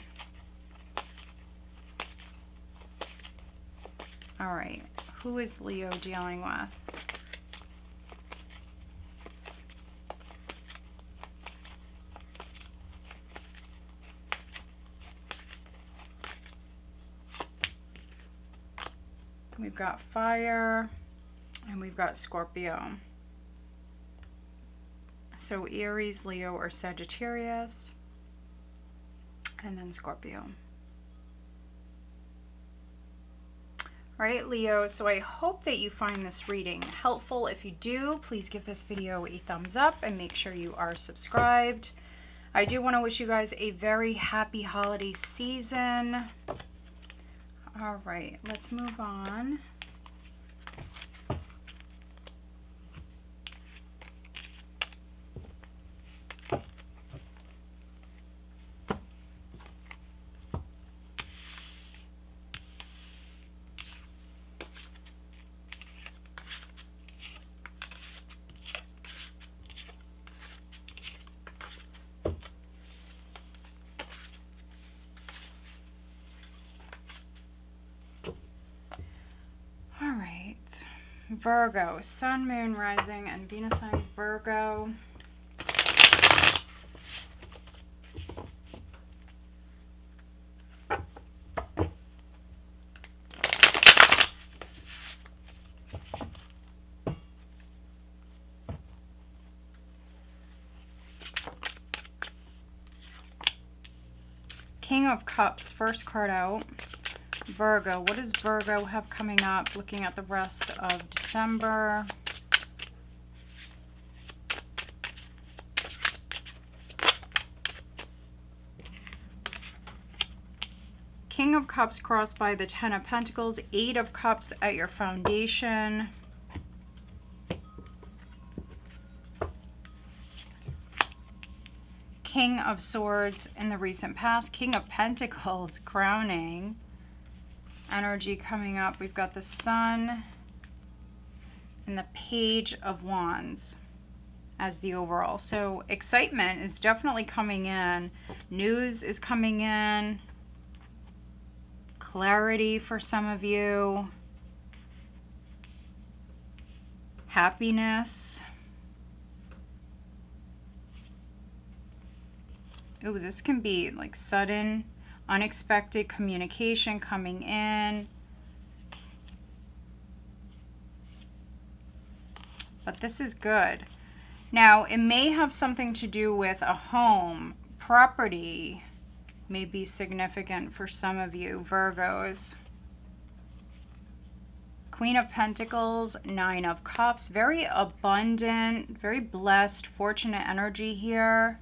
All right, who is Leo dealing with? We've got fire and we've got Scorpio. So Aries, Leo, or Sagittarius, and then Scorpio. All right, Leo, so I hope that you find this reading helpful. If you do, please give this video a thumbs up and make sure you are subscribed. I do want to wish you guys a very happy holiday season. All right, let's move on. Virgo, Sun, Moon, Rising, and Venus signs Virgo. King of Cups, first card out. Virgo, what does Virgo have coming up? Looking at the rest of December. King of Cups crossed by the Ten of Pentacles. Eight of Cups at your foundation. King of Swords in the recent past. King of Pentacles crowning. Energy coming up. We've got the Sun and the Page of Wands as the overall. So excitement is definitely coming in. News is coming in. Clarity for some of you. Happiness. Ooh, this can be like sudden, unexpected communication coming in. But this is good. Now, it may have something to do with a home. Property may be significant for some of you, Virgos. Queen of Pentacles, Nine of Cups. Very abundant, very blessed, fortunate energy here.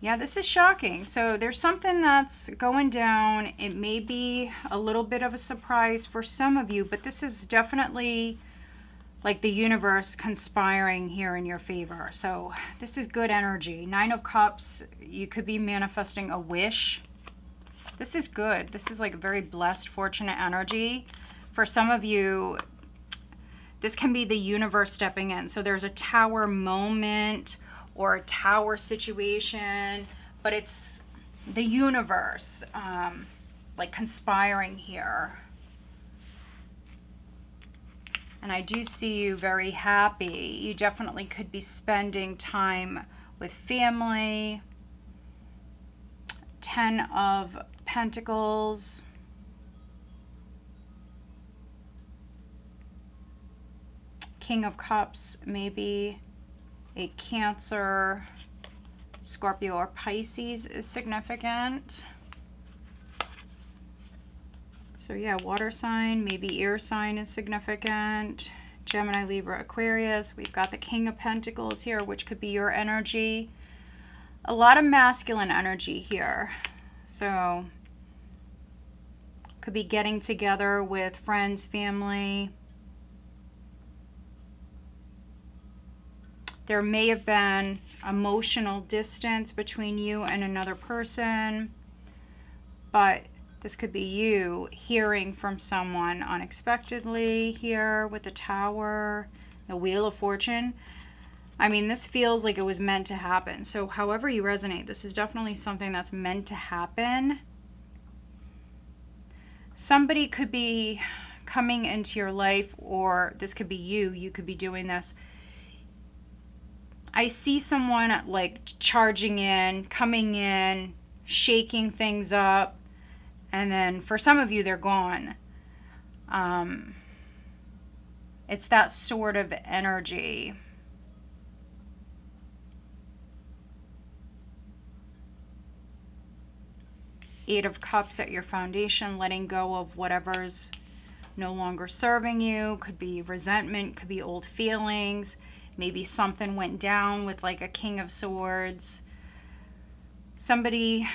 Yeah, this is shocking. So there's something that's going down. It may be a little bit of a surprise for some of you, but this is definitely like the universe conspiring here in your favor. So this is good energy. Nine of Cups, you could be manifesting a wish. This is good. This is like very blessed, fortunate energy. For some of you, this can be the universe stepping in. So there's a tower moment or a tower situation, but it's the universe like conspiring here. And I do see you very happy. You definitely could be spending time with family. Ten of Pentacles. King of Cups, maybe. A Cancer, Scorpio, or Pisces is significant. So yeah, water sign, maybe air sign is significant. Gemini, Libra, Aquarius. We've got the King of Pentacles here, which could be your energy. A lot of masculine energy here. So could be getting together with friends, family. There may have been emotional distance between you and another person, but this could be you hearing from someone unexpectedly here with the Tower, the Wheel of Fortune. I mean, this feels like it was meant to happen. So however you resonate, this is definitely something that's meant to happen. Somebody could be coming into your life, or this could be you. You could be doing this. I see someone like charging in, coming in, shaking things up. And then for some of you, they're gone. It's that sort of energy. Eight of Cups at your foundation, letting go of whatever's no longer serving you. Could be resentment, could be old feelings. Maybe something went down with like a King of Swords. Somebody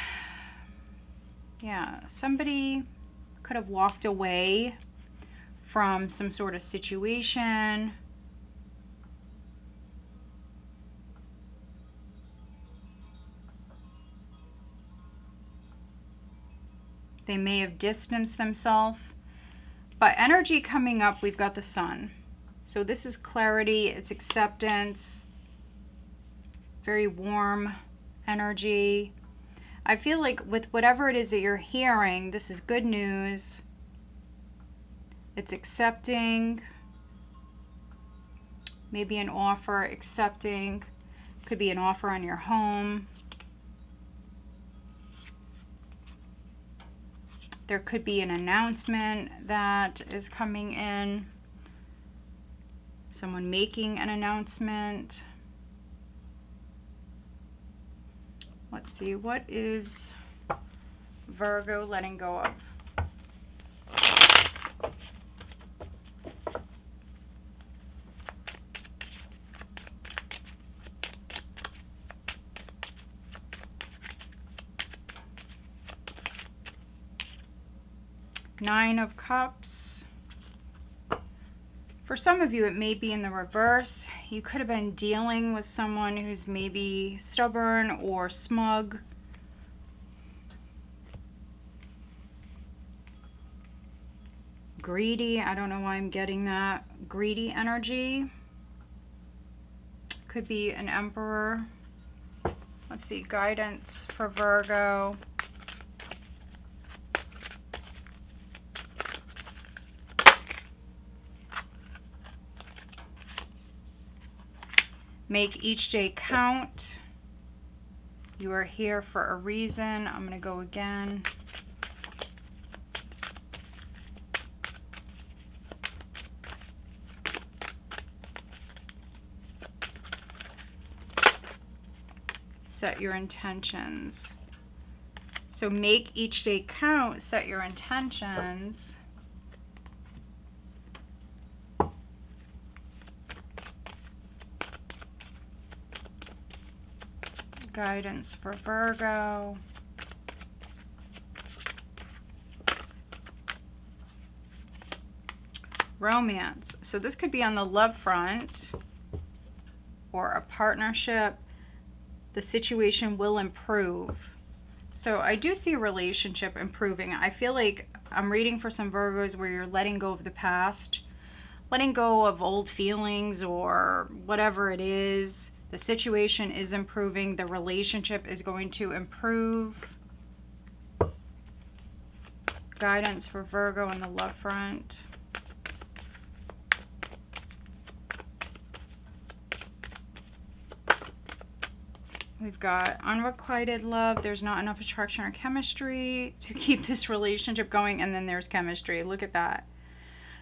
could have walked away from some sort of situation. They may have distanced themselves. But energy coming up, we've got the Sun. So this is clarity, it's acceptance, very warm energy. I feel like with whatever it is that you're hearing, this is good news. It's accepting. Maybe an offer, accepting. Could be an offer on your home. There could be an announcement that is coming in. Someone making an announcement. Let's see, what is Virgo letting go of? Nine of Cups. For some of you, it may be in the reverse. You could have been dealing with someone who's maybe stubborn or smug. Greedy. I don't know why I'm getting that. Greedy energy. Could be an Emperor. Let's see. Guidance for Virgo. Make each day count. You are here for a reason. I'm going to go again. Set your intentions. So make each day count. Set your intentions. Guidance for Virgo. Romance. So this could be on the love front or a partnership. The situation will improve. So I do see a relationship improving. I feel like I'm reading for some Virgos where you're letting go of the past, letting go of old feelings or whatever it is. The situation is improving. The relationship is going to improve. Guidance for Virgo on the love front. We've got unrequited love. There's not enough attraction or chemistry to keep this relationship going. And then there's chemistry. Look at that.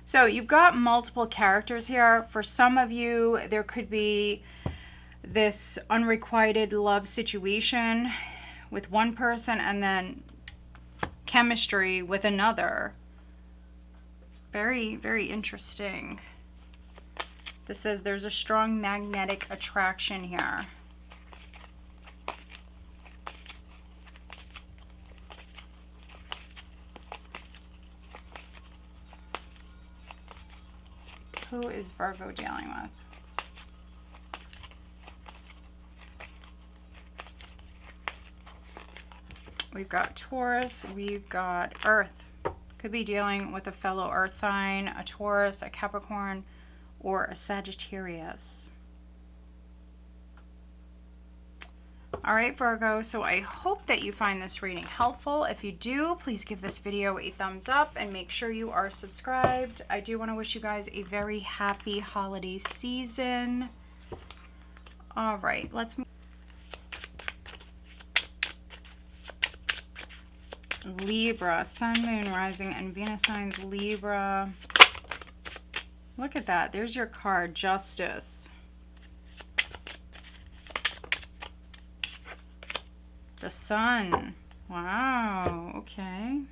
So you've got multiple characters here. For some of you, there could be this unrequited love situation with one person and then chemistry with another. Very, very interesting. This says there's a strong magnetic attraction here. Who is Virgo dealing with? We've got Taurus, we've got Earth. Could be dealing with a fellow Earth sign, a Taurus, a Capricorn, or a Sagittarius. All right, Virgo, so I hope that you find this reading helpful. If you do, please give this video a thumbs up and make sure you are subscribed. I do want to wish you guys a very happy holiday season. All right, let's move. Libra, Sun, Moon, Rising, and Venus signs Libra. Look at that. There's your card, Justice. The Sun. Wow. Okay.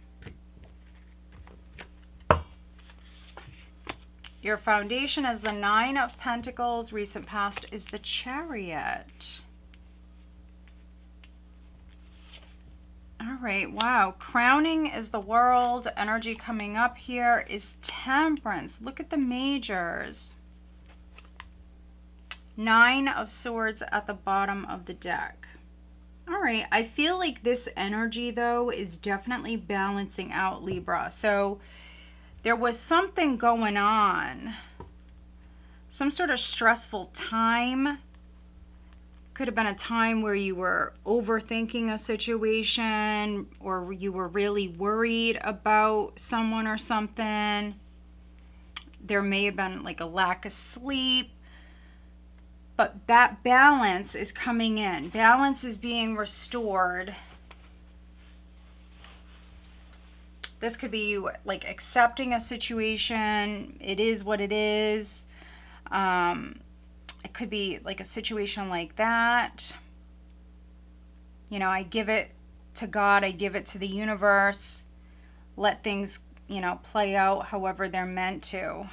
Your foundation is the Nine of Pentacles. Recent past is the Chariot. All right. Wow. Crowning is the World. Energy coming up here is Temperance. Look at the majors. Nine of Swords at the bottom of the deck. All right, I feel like this energy, though, is definitely balancing out, Libra. So there was something going on, some sort of stressful time. Could have been a time where you were overthinking a situation, or you were really worried about someone or something. There may have been like a lack of sleep. But that balance is coming in. Balance is being restored. This could be you like accepting a situation. It is what it is. It could be like a situation like that. You know, I give it to God. I give it to the universe. Let things, you know, play out however they're meant to.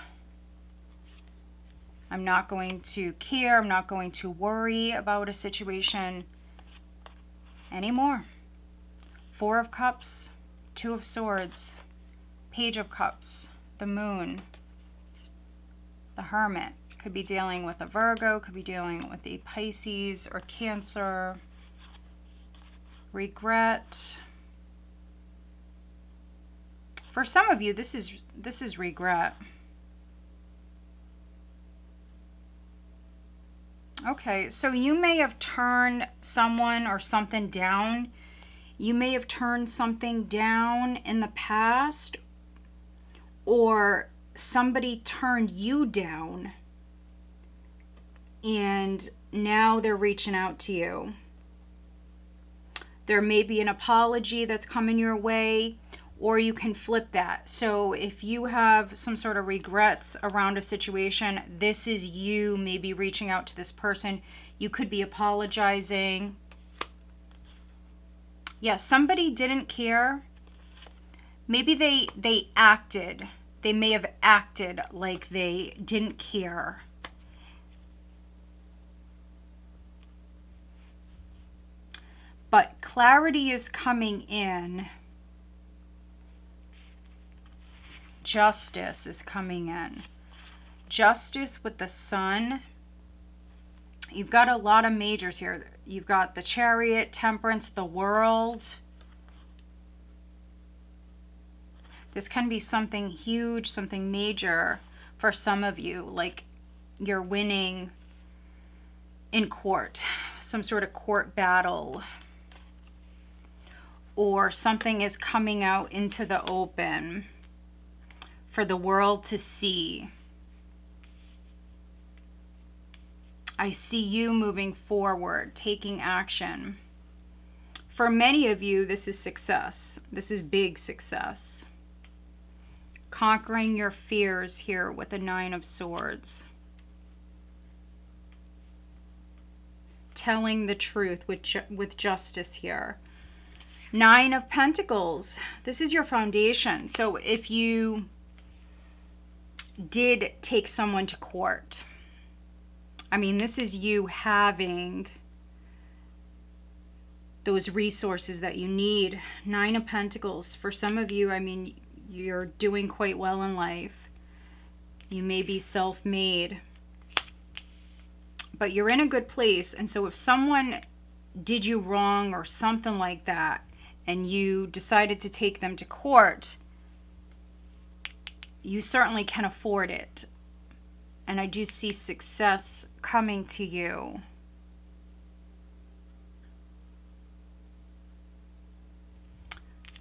I'm not going to care. I'm not going to worry about a situation anymore. Four of Cups, Two of Swords, Page of Cups, the Moon, the Hermit. Could be dealing with a Virgo, could be dealing with a Pisces or Cancer. Regret. For some of you, this is regret. Okay, so you may have turned someone or something down. You may have turned something down in the past, or somebody turned you down and now they're reaching out to you. There may be an apology that's coming your way, or you can flip that. So if you have some sort of regrets around a situation, this is you maybe reaching out to this person. You could be apologizing. Yeah, somebody didn't care. Maybe they acted. They may have acted like they didn't care. But clarity is coming in. Justice is coming in. Justice with the Sun. You've got a lot of majors here. You've got the Chariot, Temperance, the World. This can be something huge, something major for some of you. Like you're winning in court, some sort of court battle. Or something is coming out into the open for the world to see. I see you moving forward, taking action. For many of you, this is success. This is big success. Conquering your fears here with the Nine of Swords. telling the truth with justice here. 9 of Pentacles. This is your foundation. So if you did take someone to court, I mean, this is you having those resources that you need. 9 of Pentacles. For some of you, I mean, you're doing quite well in life. You may be self-made, but you're in a good place. And so if someone did you wrong or something like that, and you decided to take them to court, you certainly can afford it. And I do see success coming to you.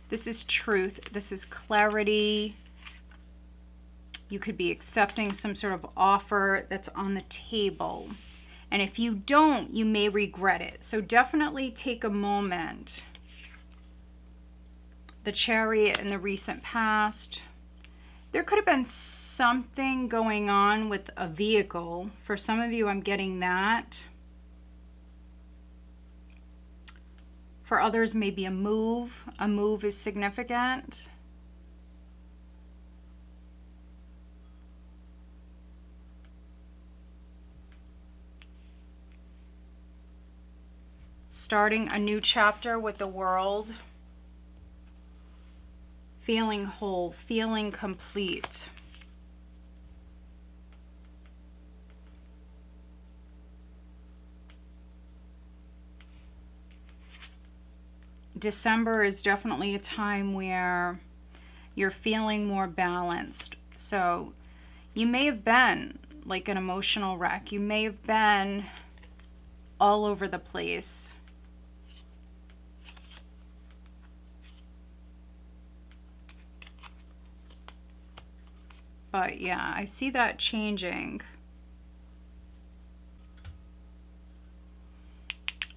This is truth. This is clarity. You could be accepting some sort of offer that's on the table. And if you don't, you may regret it. So definitely take a moment. The Chariot in the recent past. There could have been something going on with a vehicle. For some of you, I'm getting that. For others, maybe a move. A move is significant. Starting a new chapter with the world. Feeling whole, feeling complete. December is definitely a time where you're feeling more balanced. So you may have been like an emotional wreck. You may have been all over the place. But yeah, I see that changing.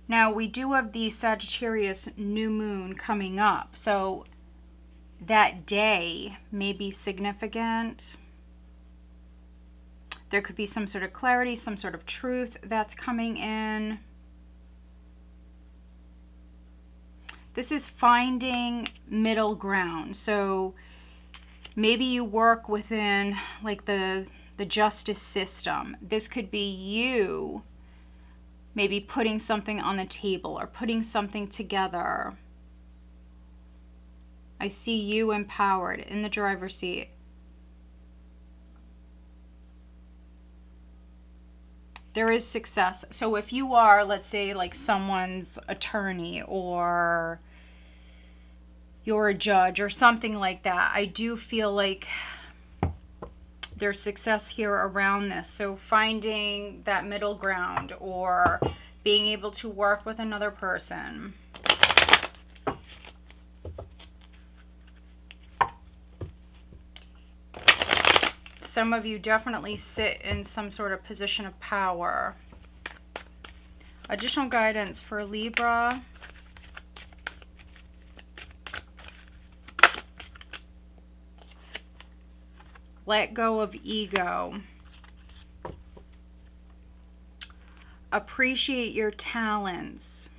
Now, we do have the Sagittarius new moon coming up. So that day may be significant. There could be some sort of clarity, some sort of truth that's coming in. This is finding middle ground. So maybe you work within like the justice system. This could be you maybe putting something on the table or putting something together. I see you empowered in the driver's seat. There is success. So if you are, let's say, like someone's attorney or you're a judge or something like that, I do feel like there's success here around this. So finding that middle ground or being able to work with another person. Some of you definitely sit in some sort of position of power. Additional guidance for Libra. Let go of ego. Appreciate your talents.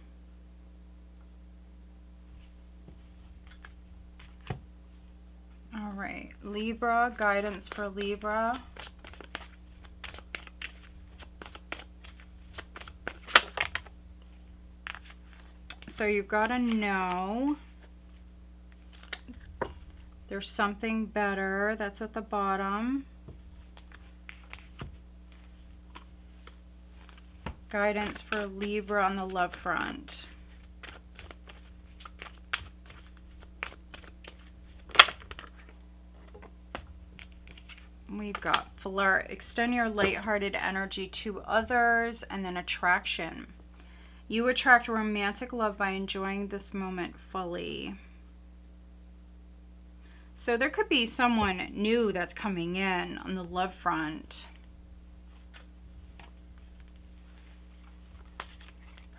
All right, Libra, guidance for Libra. So you've got to know there's something better that's at the bottom. Guidance for Libra on the love front. We've got flirt. Extend your lighthearted energy to others, and then attraction. You attract romantic love by enjoying this moment fully. So there could be someone new that's coming in on the love front.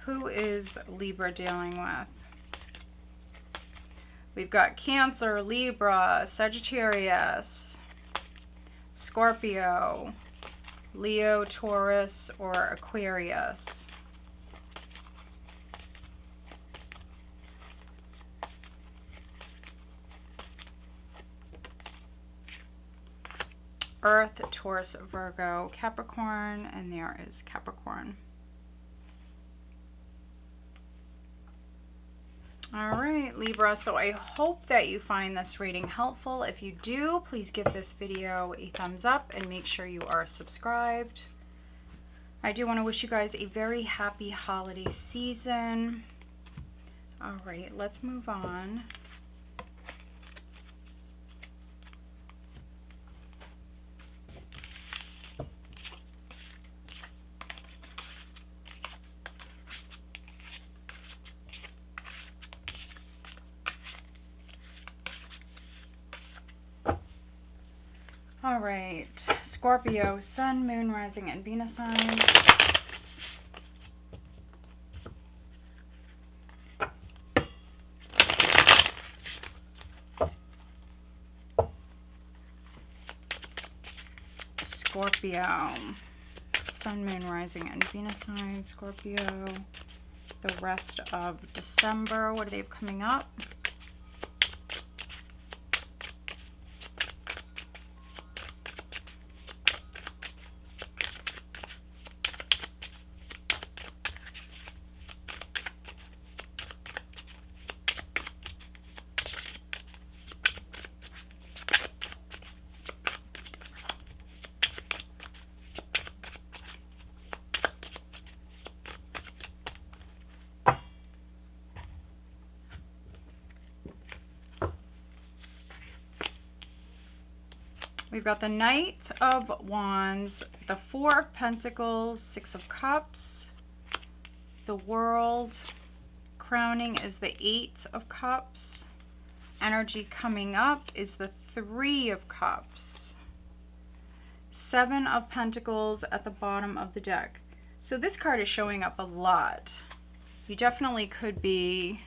Who is Libra dealing with? We've got Cancer, Libra, Sagittarius, Scorpio, Leo, Taurus, or Aquarius. Earth, Taurus, Virgo, Capricorn, and there is Capricorn. All right, Libra, so I hope that you find this reading helpful. If you do, please give this video a thumbs up and make sure you are subscribed. I do want to wish you guys a very happy holiday season. All right, let's move on. All right, Scorpio, Sun, Moon, Rising, and Venus signs. Scorpio, Sun, Moon, Rising, and Venus signs. Scorpio, the rest of December. What do they have coming up? We've got the Knight of Wands, the Four of Pentacles, Six of Cups, the World. Crowning is the Eight of Cups. Energy coming up is the Three of Cups. Seven of Pentacles at the bottom of the deck. So this card is showing up a lot. You definitely could be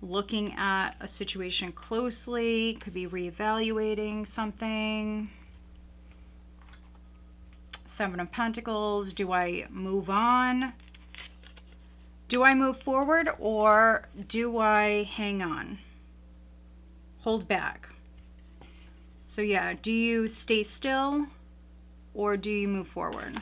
looking at a situation closely, could be reevaluating something. Seven of Pentacles, do I move on? Do I move forward or do I hang on? Hold back. So yeah, do you stay still or do you move forward?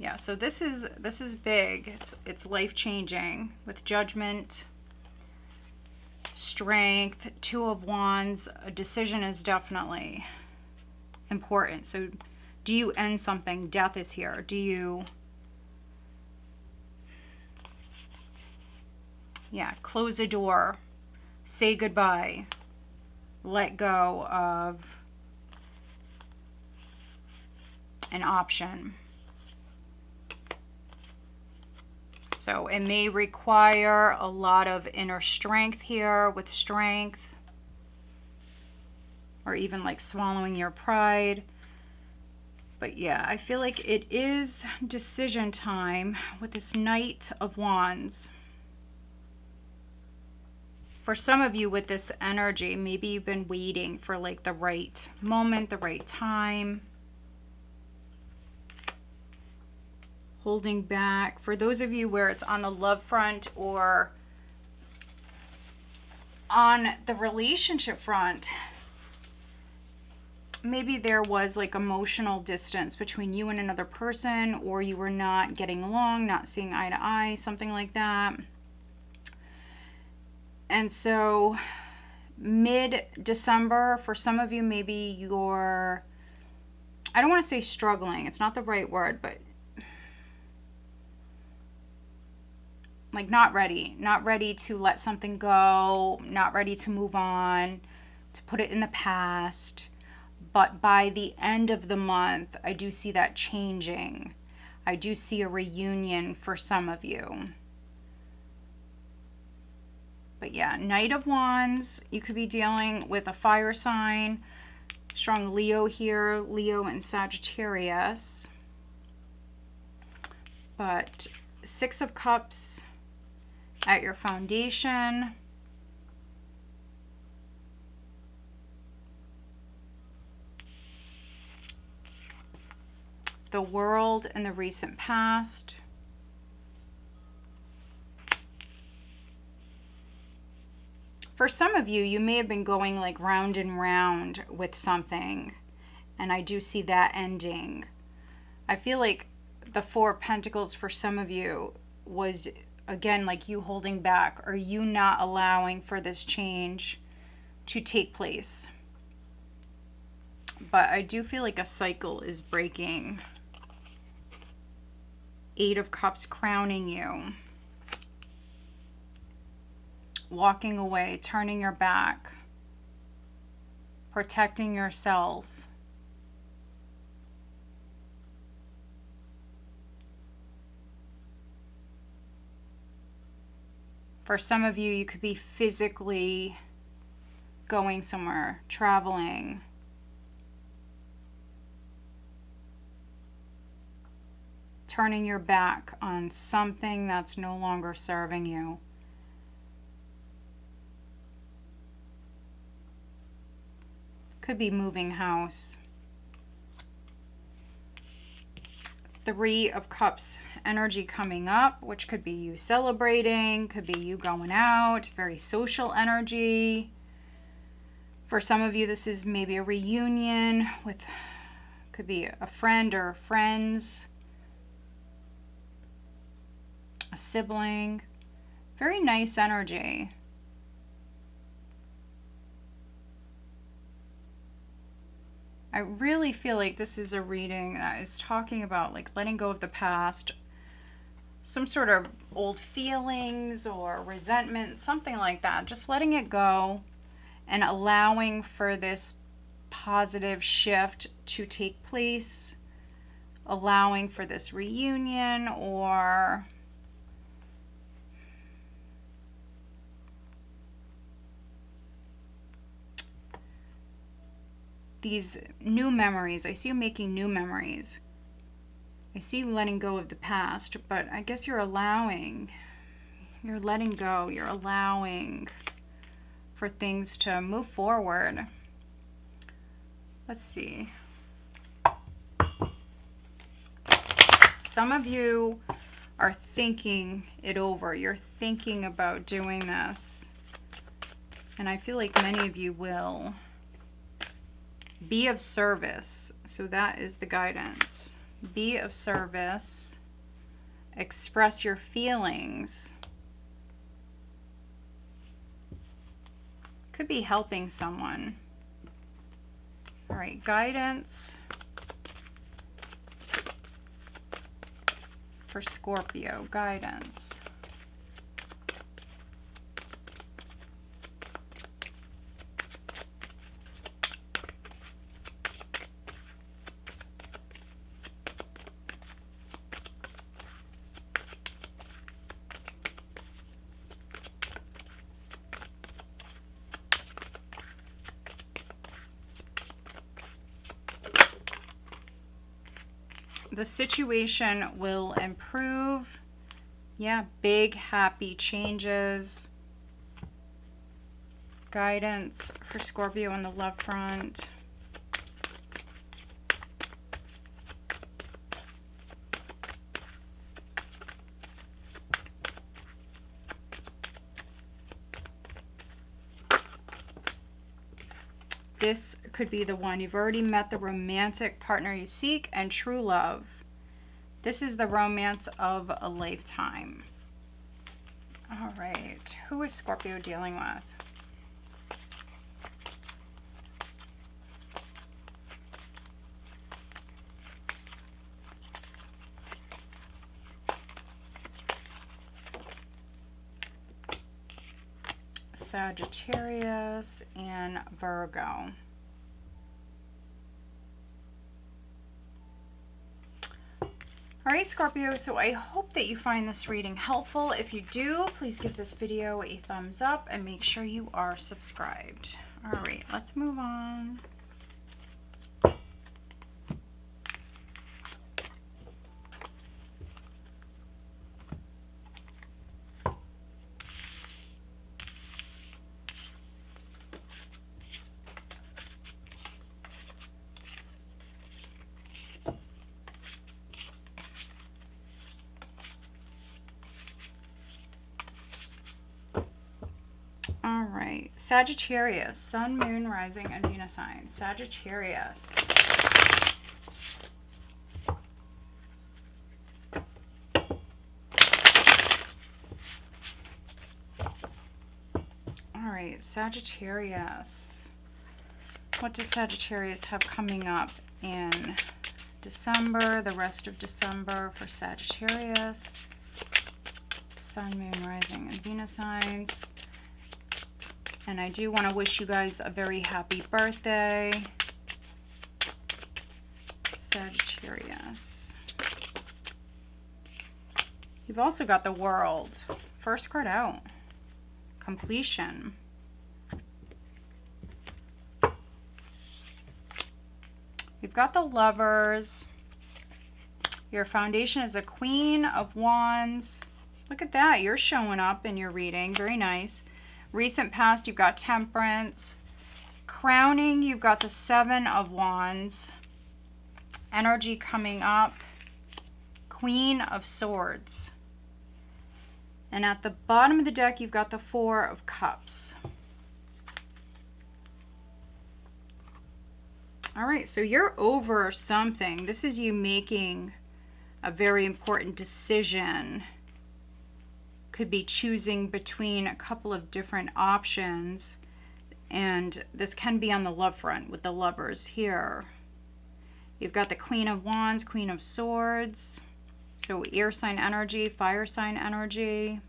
Yeah, so this is big. It's life-changing with Judgment, Strength, Two of Wands. A decision is definitely important. So do you end something? Death is here. Do you, yeah, close a door, say goodbye, let go of an option? So it may require a lot of inner strength here with Strength, or even like swallowing your pride. But yeah, I feel like it is decision time with this Knight of Wands. For some of you with this energy, maybe you've been waiting for like the right moment, the right time. Holding back. For those of you where it's on the love front or on the relationship front, maybe there was like emotional distance between you and another person, or you were not getting along, not seeing eye to eye, something like that. And so mid-December, for some of you, maybe you're, I don't want to say struggling, it's not the right word, but like not ready to let something go, not ready to move on, to put it in the past. But by the end of the month, I do see that changing. I do see a reunion for some of you. But yeah, Knight of Wands, you could be dealing with a fire sign. Strong Leo here, Leo and Sagittarius. But Six of Cups at your foundation. The World in the recent past. For some of you, you may have been going like round and round with something, and I do see that ending. I feel like the Four of Pentacles for some of you was, again, like you holding back or you not allowing for this change to take place. But I do feel like a cycle is breaking. Eight of Cups crowning you. Walking away, turning your back, protecting yourself. For some of you, you could be physically going somewhere, traveling. Turning your back on something that's no longer serving you. Could be moving house. Three of Cups energy coming up, which could be you celebrating, could be you going out, very social energy. For some of you, this is maybe a reunion with, could be a friend or friends, a sibling. Very nice energy. I really feel like this is a reading that is talking about like letting go of the past, some sort of old feelings or resentment, something like that. Just letting it go and allowing for this positive shift to take place, allowing for this reunion or these new memories. I see you making new memories. I see you letting go of the past, but I guess you're allowing, you're letting go, you're allowing for things to move forward. Let's see. Some of you are thinking it over. You're thinking about doing this. And I feel like many of you will. Be of service. So that is the guidance. Be of service. Express your feelings. Could be helping someone. All right, guidance for Scorpio. Guidance. The situation will improve. Yeah, big happy changes. Guidance for Scorpio on the love front. This could be the one. You've already met the romantic partner you seek and true love. This is the romance of a lifetime. All right. Who is Scorpio dealing with? Sagittarius and Virgo. All right, Scorpio, so I hope that you find this reading helpful. If you do, please give this video a thumbs up and make sure you are subscribed. All right, let's move on. All right, Sagittarius, Sun, Moon, Rising, and Venus sign. Sagittarius. All right, Sagittarius. What does Sagittarius have coming up in December, the rest of December for Sagittarius? Sun, Moon, Rising, and Venus signs. And I do want to wish you guys a very happy birthday, Sagittarius. You've also got the World. First card out. Completion. You've got the Lovers. Your foundation is a Queen of Wands. Look at that. You're showing up in your reading. Very nice. Recent past, you've got Temperance. Crowning, you've got the Seven of Wands. Energy coming up. Queen of Swords. And at the bottom of the deck, you've got the Four of Cups. All right, so you're over something. This is you making a very important decision. Could be choosing between a couple of different options. And this can be on the love front with the Lovers here. You've got the Queen of Wands, Queen of Swords. So air sign energy, fire sign energy.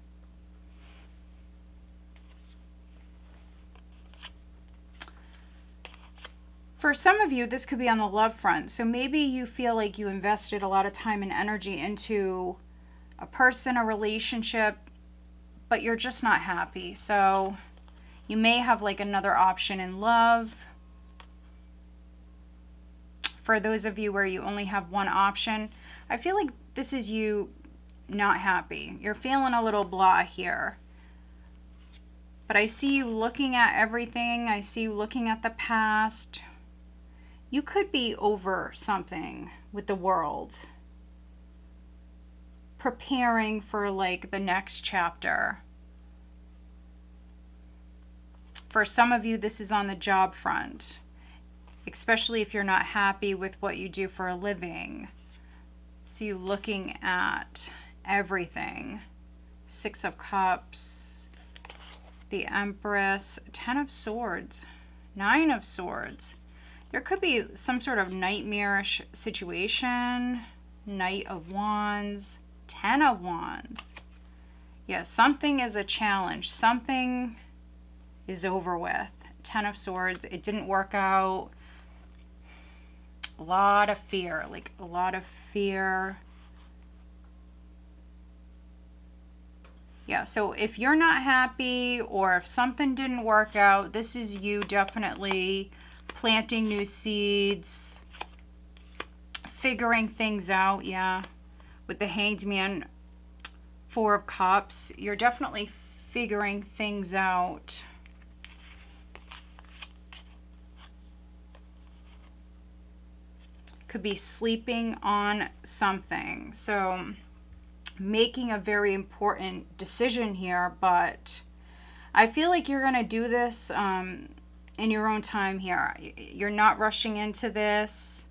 For some of you, this could be on the love front. So maybe you feel like you invested a lot of time and energy into a person, a relationship, but you're just not happy. So you may have like another option in love. For those of you where you only have one option, I feel like this is you not happy. You're feeling a little blah here. But I see you looking at everything. I see you looking at the past. You could be over something with the World. Preparing for like the next chapter. For some of you, this is on the job front. Especially if you're not happy with what you do for a living. So you looking at everything. Six of Cups, the Empress, Ten of Swords, Nine of Swords. There could be some sort of nightmarish situation. Knight of Wands, Ten of Wands. Yeah, something is a challenge. Something is over with. Ten of Swords. It didn't work out. A lot of fear. Like a lot of fear. Yeah, so if you're not happy or if something didn't work out, this is you definitely planting new seeds, figuring things out. Yeah, with the Hanged Man, Four of Cups, you're definitely figuring things out. Could be sleeping on something. So making a very important decision here, but I feel like you're going to do this in your own time here. You're not rushing into this.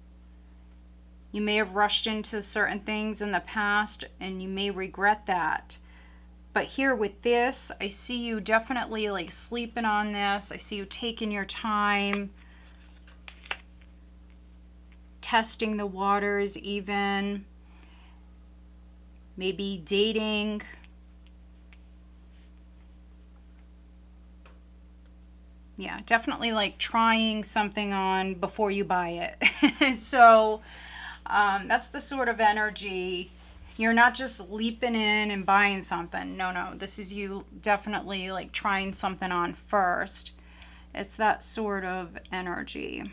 You may have rushed into certain things in the past and you may regret that. But here with this, I see you definitely like sleeping on this. I see you taking your time, testing the waters even. Maybe dating. Yeah, definitely like trying something on before you buy it. So that's the sort of energy. You're not just leaping in and buying something. No, this is you definitely like trying something on first. It's that sort of energy.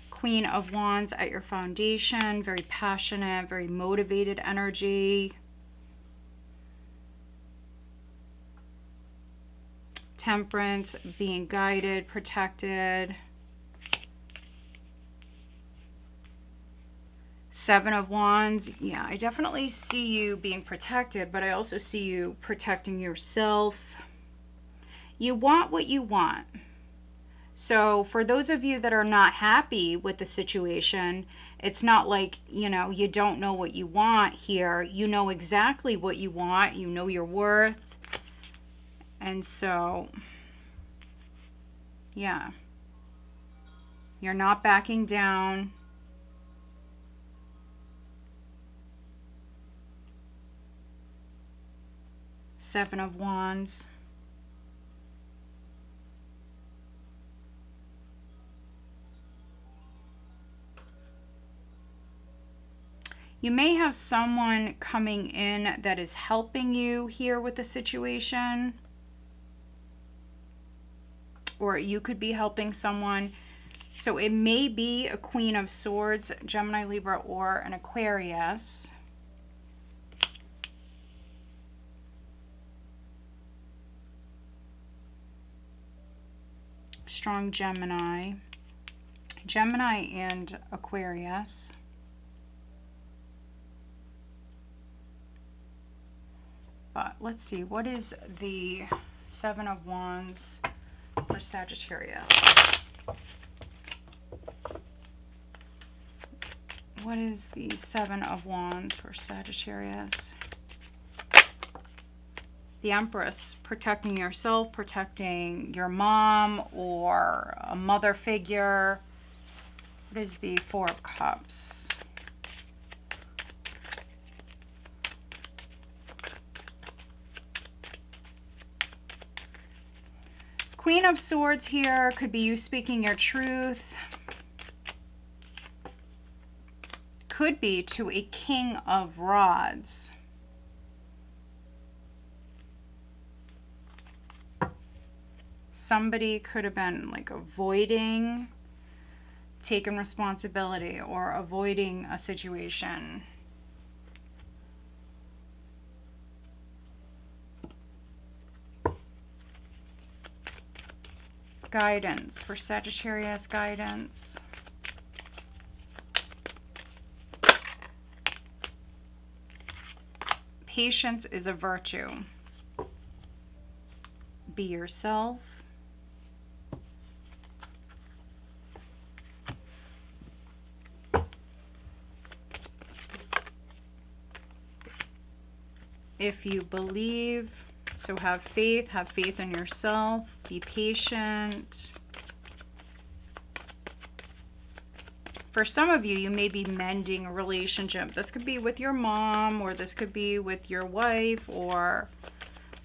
Queen of Wands at your foundation, very passionate, very motivated energy. Temperance, being guided, protected. Seven of Wands, yeah, I definitely see you being protected, but I also see you protecting yourself. You want what you want. So for those of you that are not happy with the situation, it's not like, you know, you don't know what you want here. You know exactly what you want. You know your worth. And so, yeah, you're not backing down. Seven of Wands. You may have someone coming in that is helping you here with the situation. Or you could be helping someone. So it may be a Queen of Swords, Gemini, Libra, or an Aquarius. Strong Gemini. Gemini and Aquarius. But let's see, what is the Seven of Wands for Sagittarius? What is the Seven of Wands for Sagittarius? The Empress, protecting yourself, protecting your mom or a mother figure. What is the Four of Cups? Queen of Swords here could be you speaking your truth. Could be to a King of Rods. Somebody could have been like avoiding taking responsibility or avoiding a situation. Guidance for Sagittarius, guidance. Patience is a virtue. Be yourself. If you believe, so have faith in yourself, be patient. For some of you, you may be mending a relationship. This could be with your mom, or this could be with your wife or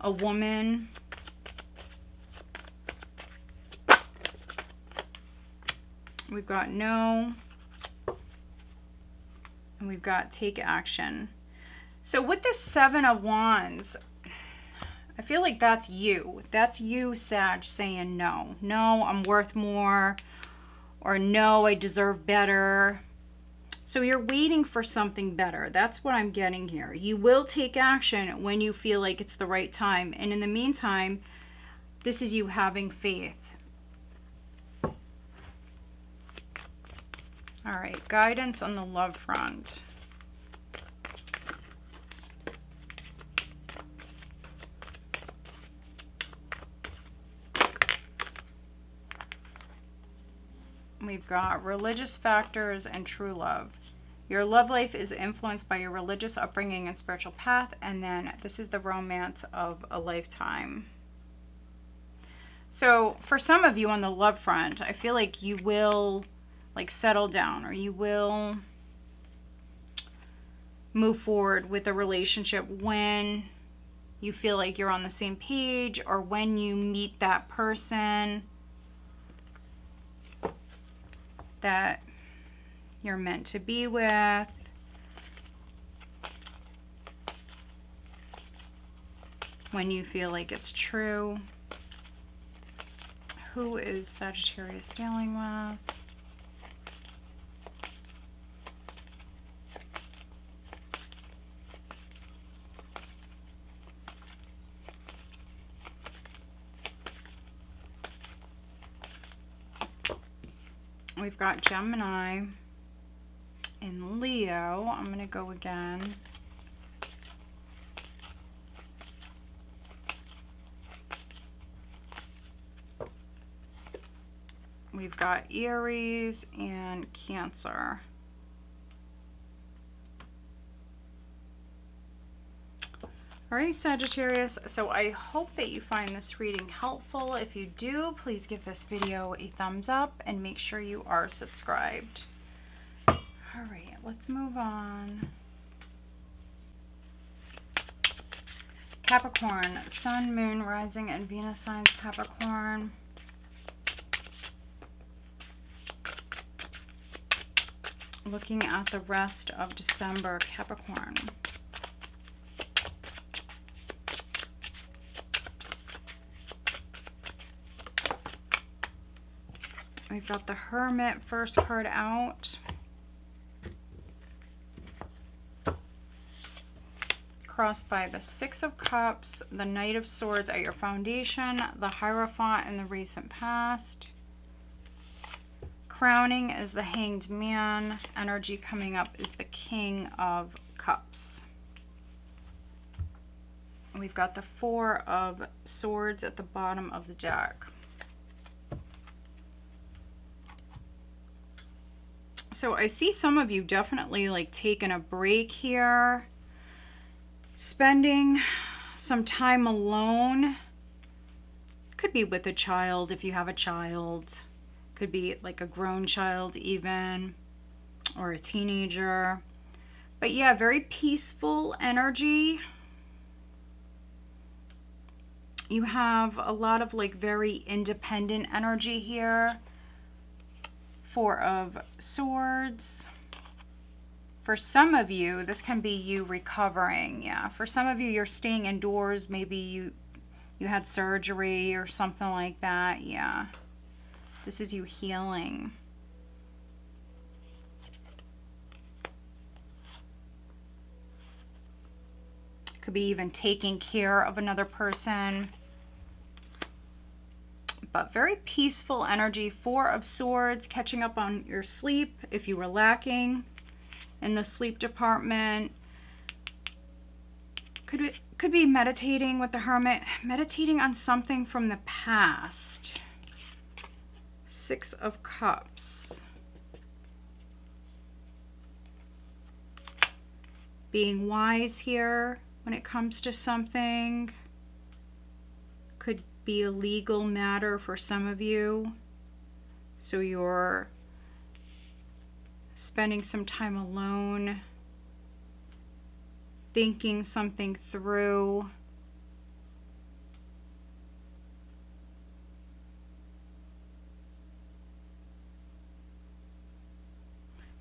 a woman. We've got no, and we've got take action. So with this Seven of Wands, I feel like that's you. That's you, Sag, saying no. No, I'm worth more. Or no, I deserve better. So you're waiting for something better. That's what I'm getting here. You will take action when you feel like it's the right time. And in the meantime, this is you having faith. All right, guidance on the love front. We've got religious factors and true love. Your love life is influenced by your religious upbringing and spiritual path. And then this is the romance of a lifetime. So for some of you on the love front, I feel like you will like settle down, or you will move forward with a relationship when you feel like you're on the same page, or when you meet that person that you're meant to be with. When you feel like it's true. Who is Sagittarius dealing with? We've got Gemini and Leo. I'm going to go again. We've got Aries and Cancer. All right, Sagittarius, so I hope that you find this reading helpful. If you do, please give this video a thumbs up and make sure you are subscribed. All right, let's move on. Capricorn, Sun, Moon, Rising, and Venus signs Capricorn. Looking at the rest of December, Capricorn. We've got the Hermit, first card out. Crossed by the Six of Cups, the Knight of Swords at your foundation, the Hierophant in the recent past. Crowning is the Hanged Man. Energy coming up is the King of Cups. We've got the Four of Swords at the bottom of the deck. So I see some of you definitely like taking a break here, spending some time alone. Could be with a child if you have a child. Could be like a grown child even, or a teenager. But yeah, very peaceful energy. You have a lot of like very independent energy here. Four of Swords. For some of you, this can be you recovering. Yeah, for some of you, you're staying indoors. Maybe you had surgery or something like that. Yeah, this is you healing. Could be even taking care of another person. But very peaceful energy. Four of Swords, catching up on your sleep if you were lacking in the sleep department. Could be meditating with the Hermit, meditating on something from the past. Six of Cups. Being wise here when it comes to something. Could be a legal matter for some of you. So you're spending some time alone, thinking something through.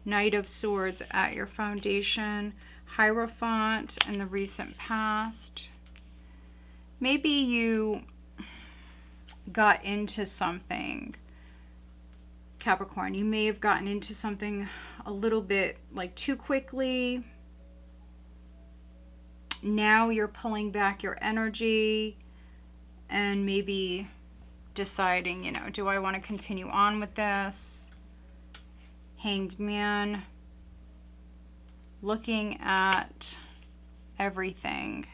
Knight of Swords at your foundation, Hierophant in the recent past. Maybe you got into something, Capricorn. You may have gotten into something a little bit like too quickly. Now you're pulling back your energy and maybe deciding, you know, do I want to continue on with this? Hanged Man. Looking at everything.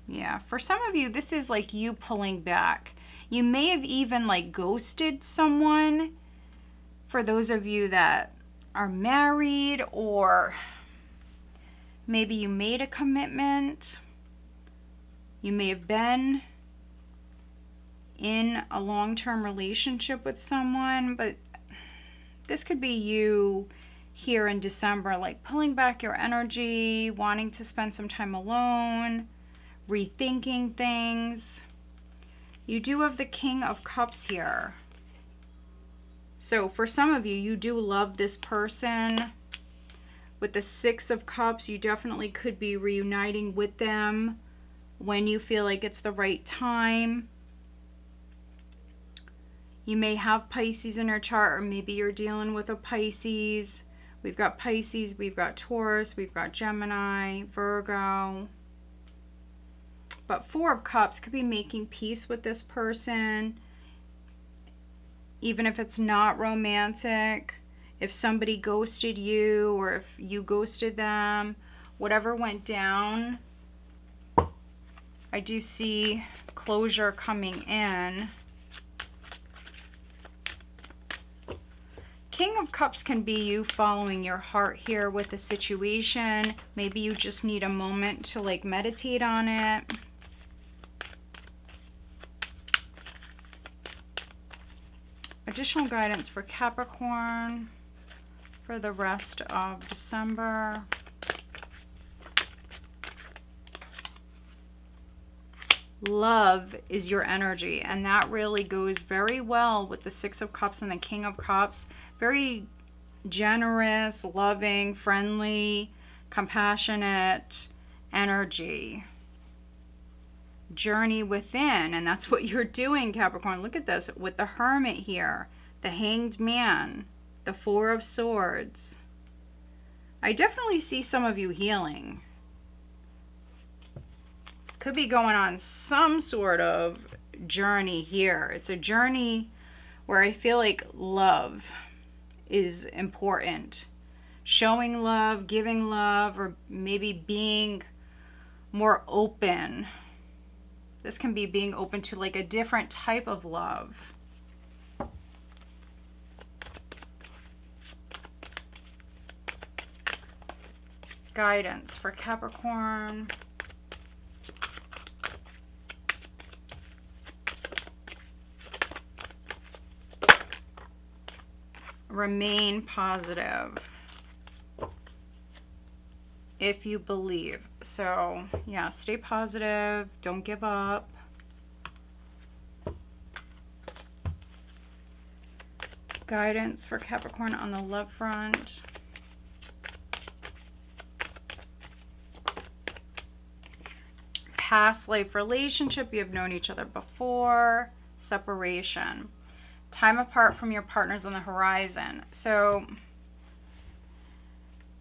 Yeah, for some of you, this is like you pulling back. You may have even like ghosted someone. For those of you that are married, or maybe you made a commitment. You may have been in a long-term relationship with someone, but this could be you here in December, like pulling back your energy, wanting to spend some time alone, rethinking things. You do have the King of Cups here. So for some of you, you do love this person. With the Six of Cups, you definitely could be reuniting with them when you feel like it's the right time. You may have Pisces in your chart, or maybe you're dealing with a Pisces. We've got Pisces, we've got Taurus, we've got Gemini, Virgo. But Four of Cups could be making peace with this person. Even if it's not romantic, if somebody ghosted you or if you ghosted them, whatever went down, I do see closure coming in. King of Cups can be you following your heart here with the situation. Maybe you just need a moment to like meditate on it. Additional guidance for Capricorn for the rest of December. Love is your energy, and that really goes very well with the Six of Cups and the King of Cups. Very generous, loving, friendly, compassionate energy. Journey within, and that's what you're doing, Capricorn. Look at this with the Hermit here, the Hanged Man, the Four of Swords. I definitely see some of you healing. Could be going on some sort of journey here. It's a journey where I feel like love is important. Showing love, giving love, or maybe being more open. This can be being open to like a different type of love. Guidance for Capricorn. Remain positive if you believe. So yeah, stay positive, don't give up. Guidance for Capricorn on the love front. Past life relationship, you have known each other before. Separation. Time apart from your partners on the horizon. So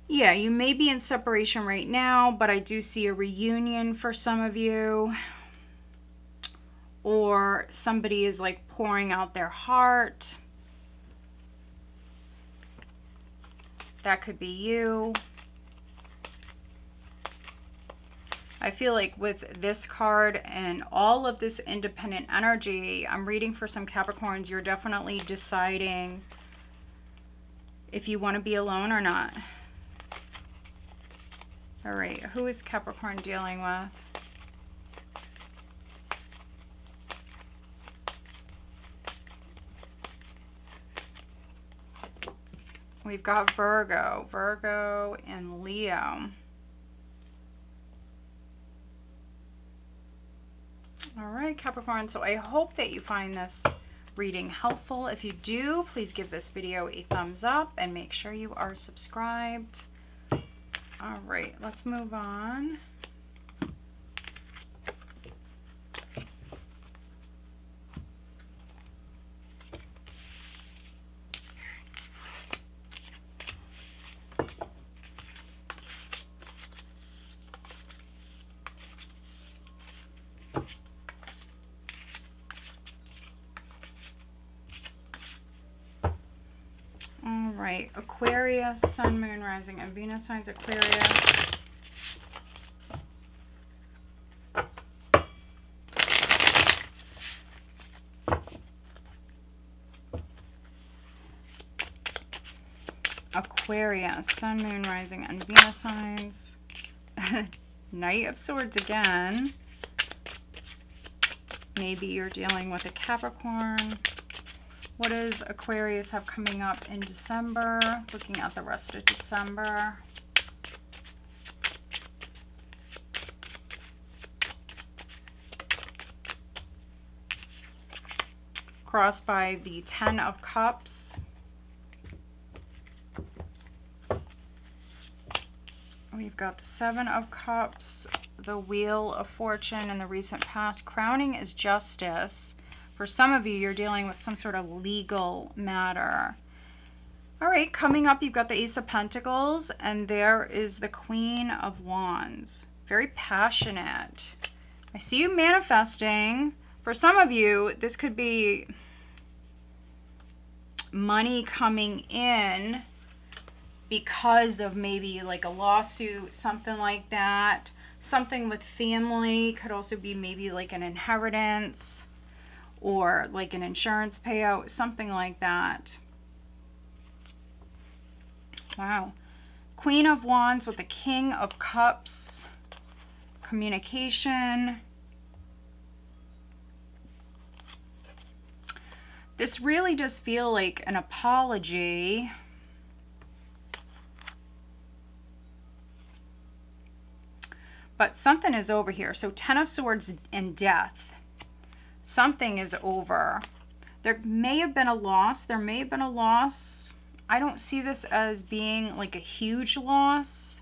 yeah, you may be in separation right now, but I do see a reunion for some of you. Or somebody is like pouring out their heart. That could be you. I feel like with this card and all of this independent energy, I'm reading for some Capricorns, you're definitely deciding if you want to be alone or not. All right, who is Capricorn dealing with? We've got Virgo and Leo. All right, Capricorn, so I hope that you find this reading helpful. If you do, please give this video a thumbs up and make sure you are subscribed. All right, let's move on. Right, Aquarius, Sun, Moon, Rising, and Venus signs. Aquarius. Aquarius, Sun, Moon, Rising, and Venus signs. Knight of Swords again. Maybe you're dealing with a Capricorn. What does Aquarius have coming up in December? Looking at the rest of December. Crossed by the Ten of Cups. We've got the Seven of Cups, the Wheel of Fortune in the recent past. Crowning is justice. For some of you, you're dealing with some sort of legal matter. All right, coming up, you've got the Ace of Pentacles, and there is the Queen of Wands. Very passionate. I see you manifesting. For some of you, this could be money coming in because of maybe like a lawsuit, something like that. Something with family, could also be maybe like an inheritance or like an insurance payout, something like that. Wow. Queen of Wands with the King of Cups. Communication. This really does feel like an apology. But something is over here. So 10 of Swords and Death. Something is over. There may have been a loss. There may have been a loss. I don't see this as being like a huge loss.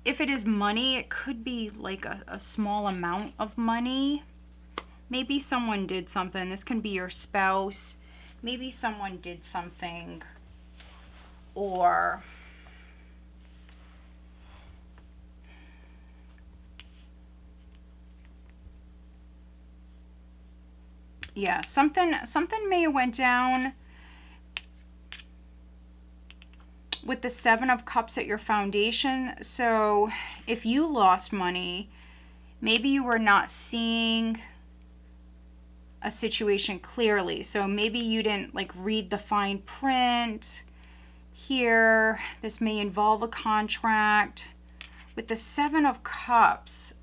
If it is money, it could be like a small amount of money. Maybe someone did something. This can be your spouse. Maybe someone did something. Or yeah, something may have went down with the 7 of Cups at your foundation. So if you lost money, maybe you were not seeing a situation clearly. So maybe you didn't like read the fine print here. This may involve a contract. With the 7 of Cups,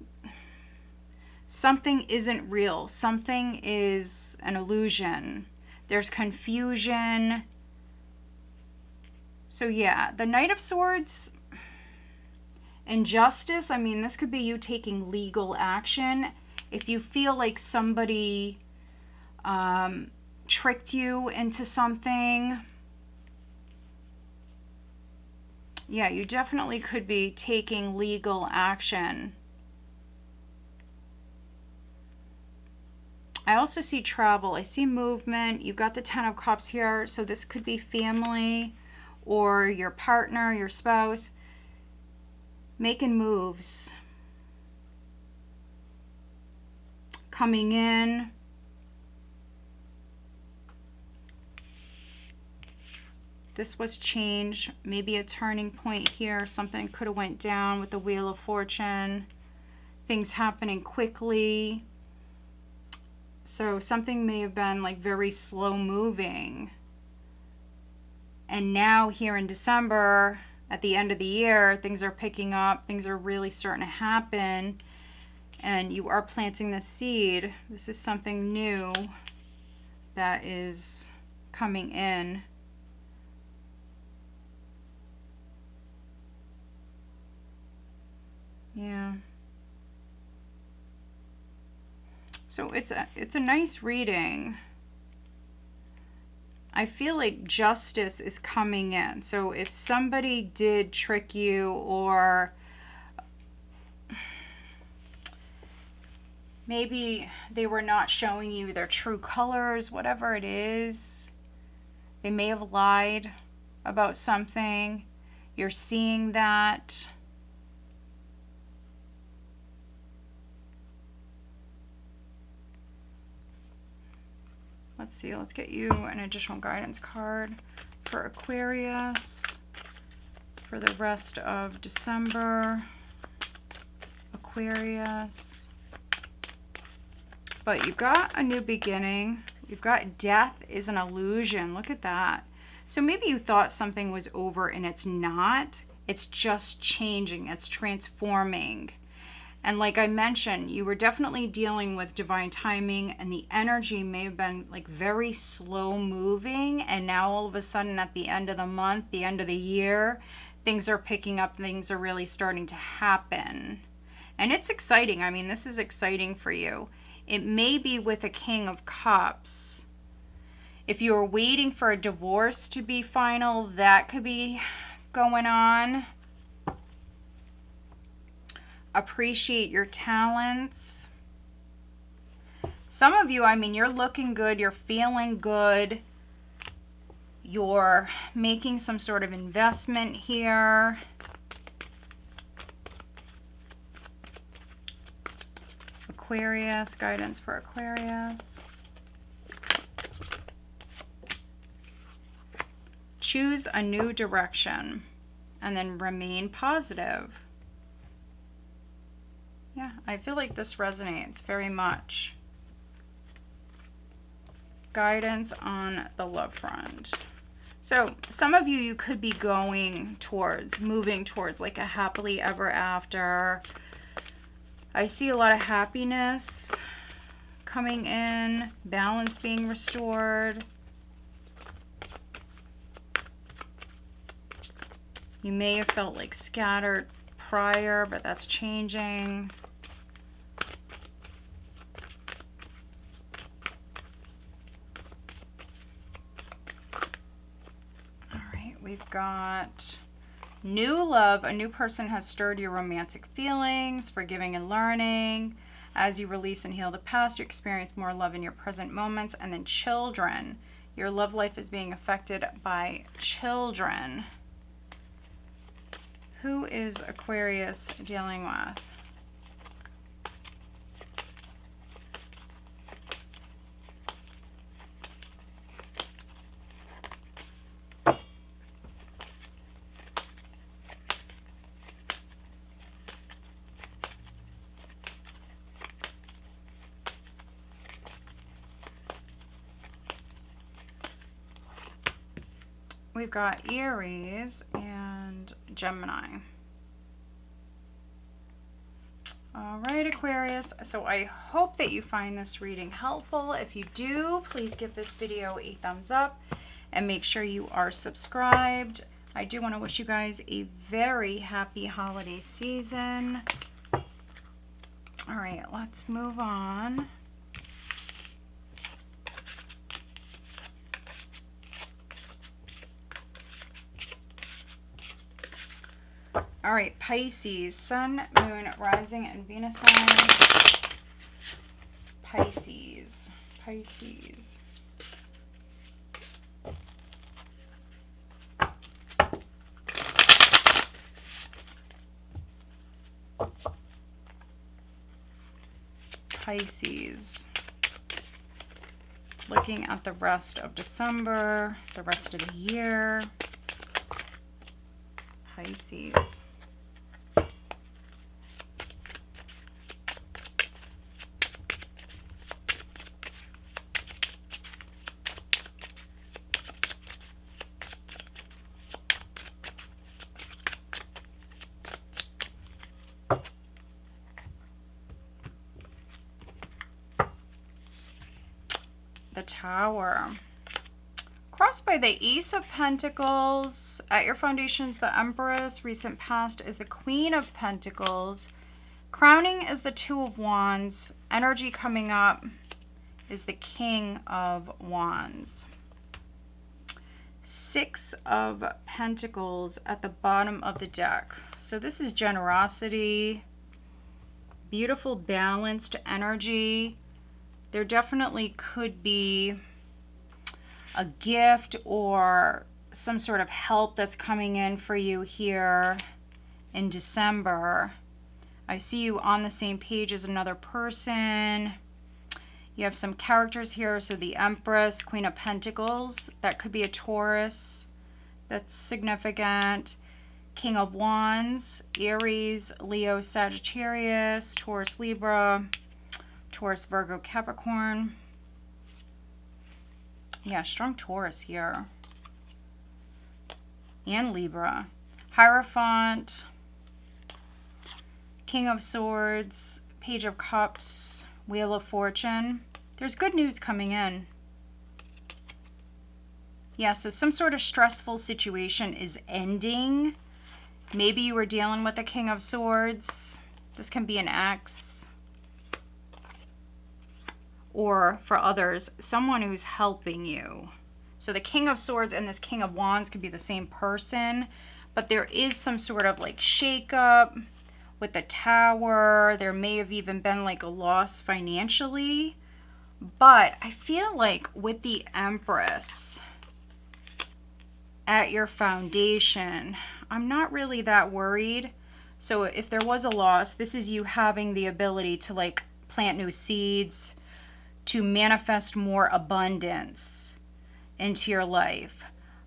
something isn't real. Something is an illusion. There's confusion. So yeah, the Knight of Swords and Justice, I mean, this could be you taking legal action. If you feel like somebody tricked you into something, yeah, you definitely could be taking legal action. I also see travel. I see movement. You've got the 10 of Cups here. So this could be family or your partner, your spouse, making moves, coming in. This was change, maybe a turning point here. Something could have went down with the Wheel of Fortune. Things happening quickly. So something may have been like very slow moving. And now here in December, at the end of the year, things are picking up. Things are really starting to happen. And you are planting the seed. This is something new that is coming in. Yeah. So it's a nice reading. I feel like justice is coming in. So if somebody did trick you, or maybe they were not showing you their true colors, whatever it is, they may have lied about something. You're seeing that. Let's see, let's get you an additional guidance card for Aquarius for the rest of December. Aquarius. But you've got a new beginning. You've got death is an illusion. Look at that. So maybe you thought something was over and it's not. It's just changing. It's transforming. And like I mentioned, you were definitely dealing with divine timing, and the energy may have been like very slow moving. And now all of a sudden at the end of the month, the end of the year, things are picking up. Things are really starting to happen. And it's exciting. I mean, this is exciting for you. It may be with a King of Cups. If you were waiting for a divorce to be final, that could be going on. Appreciate your talents. Some of you, I mean, you're looking good, you're feeling good, you're making some sort of investment here. Aquarius, guidance for Aquarius. choose a new direction, and then remain positive. Yeah, I feel like this resonates very much. Guidance on the love front. So some of you could be moving towards like a happily ever after. I see a lot of happiness coming in, balance being restored. You may have felt like scattered prior, but that's changing. All right, we've got new love. A new person has stirred your romantic feelings, forgiving and learning. As you release and heal the past, you experience more love in your present moments. And then children. Your love life is being affected by children. Who is Aquarius dealing with? We've got Aries and Gemini. All right, Aquarius. So I hope that you find this reading helpful. If you do, please give this video a thumbs up and make sure you are subscribed. I do want to wish you guys a very happy holiday season. All right, let's move on. All right, Pisces, Sun, Moon, Rising, and Venus sign. Pisces. Pisces. Looking at the rest of December, the rest of the year. Pisces. The Tower. Crossed by the Ace of Pentacles. At your foundations, the Empress. Recent past is the Queen of Pentacles. Crowning is the Two of Wands. Energy coming up is the King of Wands. Six of Pentacles at the bottom of the deck. So this is generosity. Beautiful, balanced energy. There definitely could be a gift or some sort of help that's coming in for you here in December. I see you on the same page as another person. You have some characters here. So the Empress, Queen of Pentacles, that could be a Taurus. That's significant. King of Wands, Aries, Leo, Sagittarius, Taurus, Libra, Taurus, Virgo, Capricorn. Yeah, strong Taurus here. And Libra. Hierophant, King of Swords, Page of Cups, Wheel of Fortune. There's good news coming in. Yeah, so some sort of stressful situation is ending. Maybe you were dealing with the King of Swords. This can be an ex. Or for others, someone who's helping you. So the King of Swords and this King of Wands could be the same person, but there is some sort of like shakeup with the Tower. There may have even been like a loss financially, but I feel like with the Empress at your foundation, I'm not really that worried. So if there was a loss, this is you having the ability to like plant new seeds, to manifest more abundance into your life.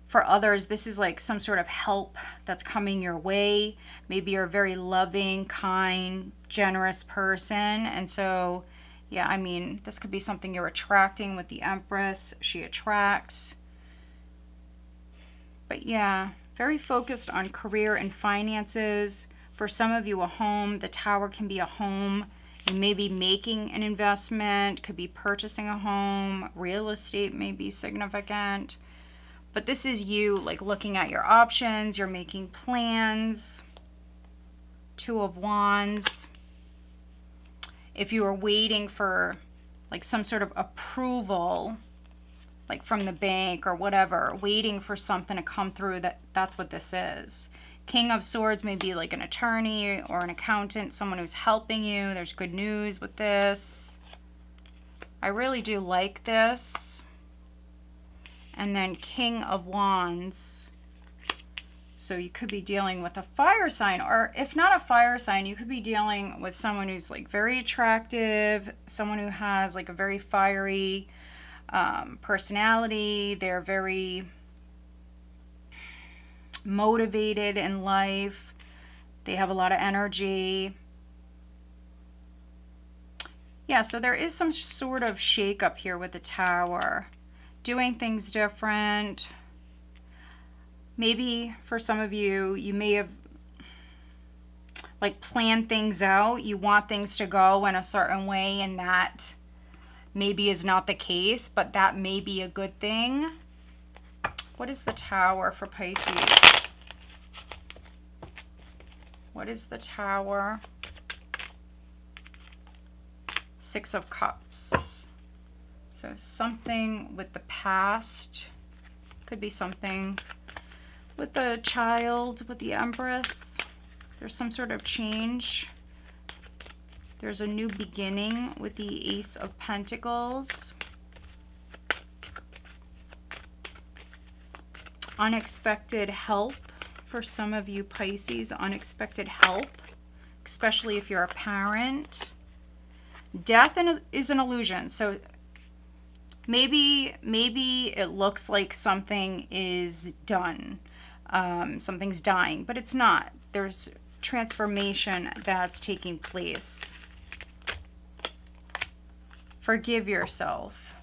For others, this is like some sort of help that's coming your way. Maybe you're a very loving, kind, generous person. And so, yeah, I mean, this could be something you're attracting with the Empress. She attracts. But yeah, very focused on career and finances. For some of you, a home. The Tower can be a home. You may be making an investment, could be purchasing a home. Real estate may be significant. But this is you like looking at your options. You're making plans. Two of Wands. If you are waiting for like some sort of approval, like from the bank or whatever, waiting for something to come through, that's what this is. King of Swords may be like an attorney or an accountant, someone who's helping you. There's good news with this. I really do like this. And then King of Wands. So you could be dealing with a fire sign, or if not a fire sign, you could be dealing with someone who's like very attractive, someone who has like a very fiery personality. They're very motivated in life. They have a lot of energy. Yeah, so there is some sort of shakeup here with the Tower. Doing things different. Maybe for some of you, you may have like planned things out. You want things to go in a certain way, and that maybe is not the case, but that may be a good thing. What is the Tower for Pisces? What is the Tower? Six of Cups. So something with the past. Could be something with the child, with the Empress. There's some sort of change. There's a new beginning with the Ace of Pentacles. Unexpected help for some of you Pisces. Unexpected help, especially if you're a parent. Death is an illusion. So maybe it looks like something is done. Something's dying, but it's not. There's transformation that's taking place. Forgive yourself.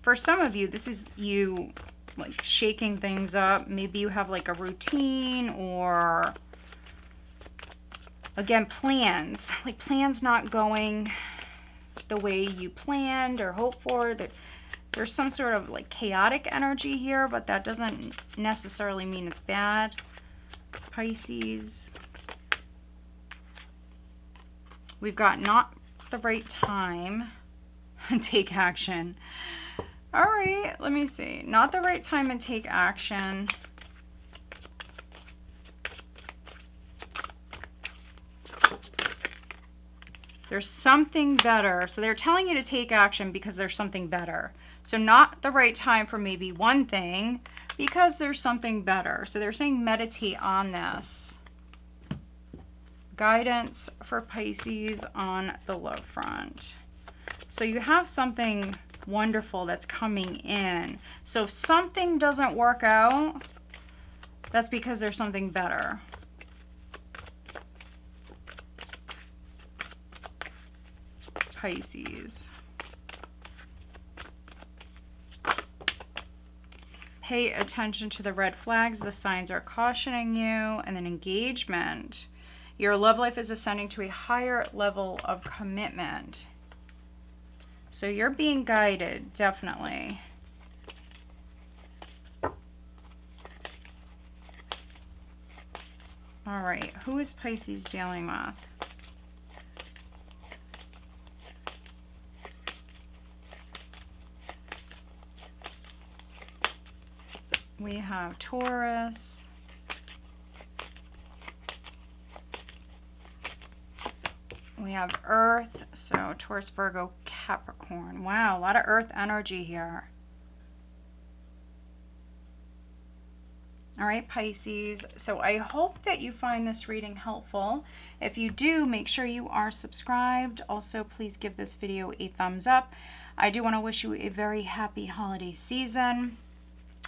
For some of you, this is you like shaking things up. Maybe you have like a routine, or again, plans. Like plans not going the way you planned or hoped for. There's some sort of like chaotic energy here, but that doesn't necessarily mean it's bad. Pisces. We've got not the right time and take action. All right, let me see. Not the right time and take action. There's something better. So they're telling you to take action because there's something better. So not the right time for maybe one thing, because there's something better. So they're saying meditate on this. Guidance for Pisces on the love front. So you have something wonderful that's coming in. So if something doesn't work out, that's because there's something better. Pisces. Pay attention to the red flags. The signs are cautioning you. And then engagement. Your love life is ascending to a higher level of commitment. So you're being guided, definitely. All right, who is Pisces dealing with? We have Taurus. We have Earth, so Taurus, Virgo, Capricorn. Wow, a lot of Earth energy here. All right, Pisces. So I hope that you find this reading helpful. If you do, make sure you are subscribed. Also, please give this video a thumbs up. I do want to wish you a very happy holiday season.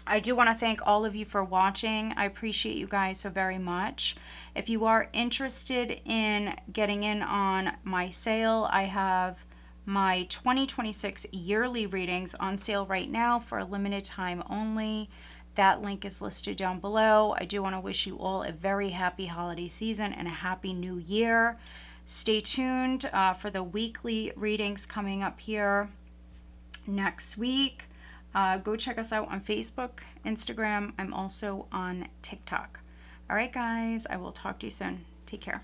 I do want to thank all of you for watching. I appreciate you guys so very much. If you are interested in getting in on my sale, I have my 2026 yearly readings on sale right now for a limited time only. That link is listed down below. I do want to wish you all a very happy holiday season and a happy new year. Stay tuned for the weekly readings coming up here next week. Go check us out on Facebook, Instagram. I'm also on TikTok. All right, guys, I will talk to you soon. Take care.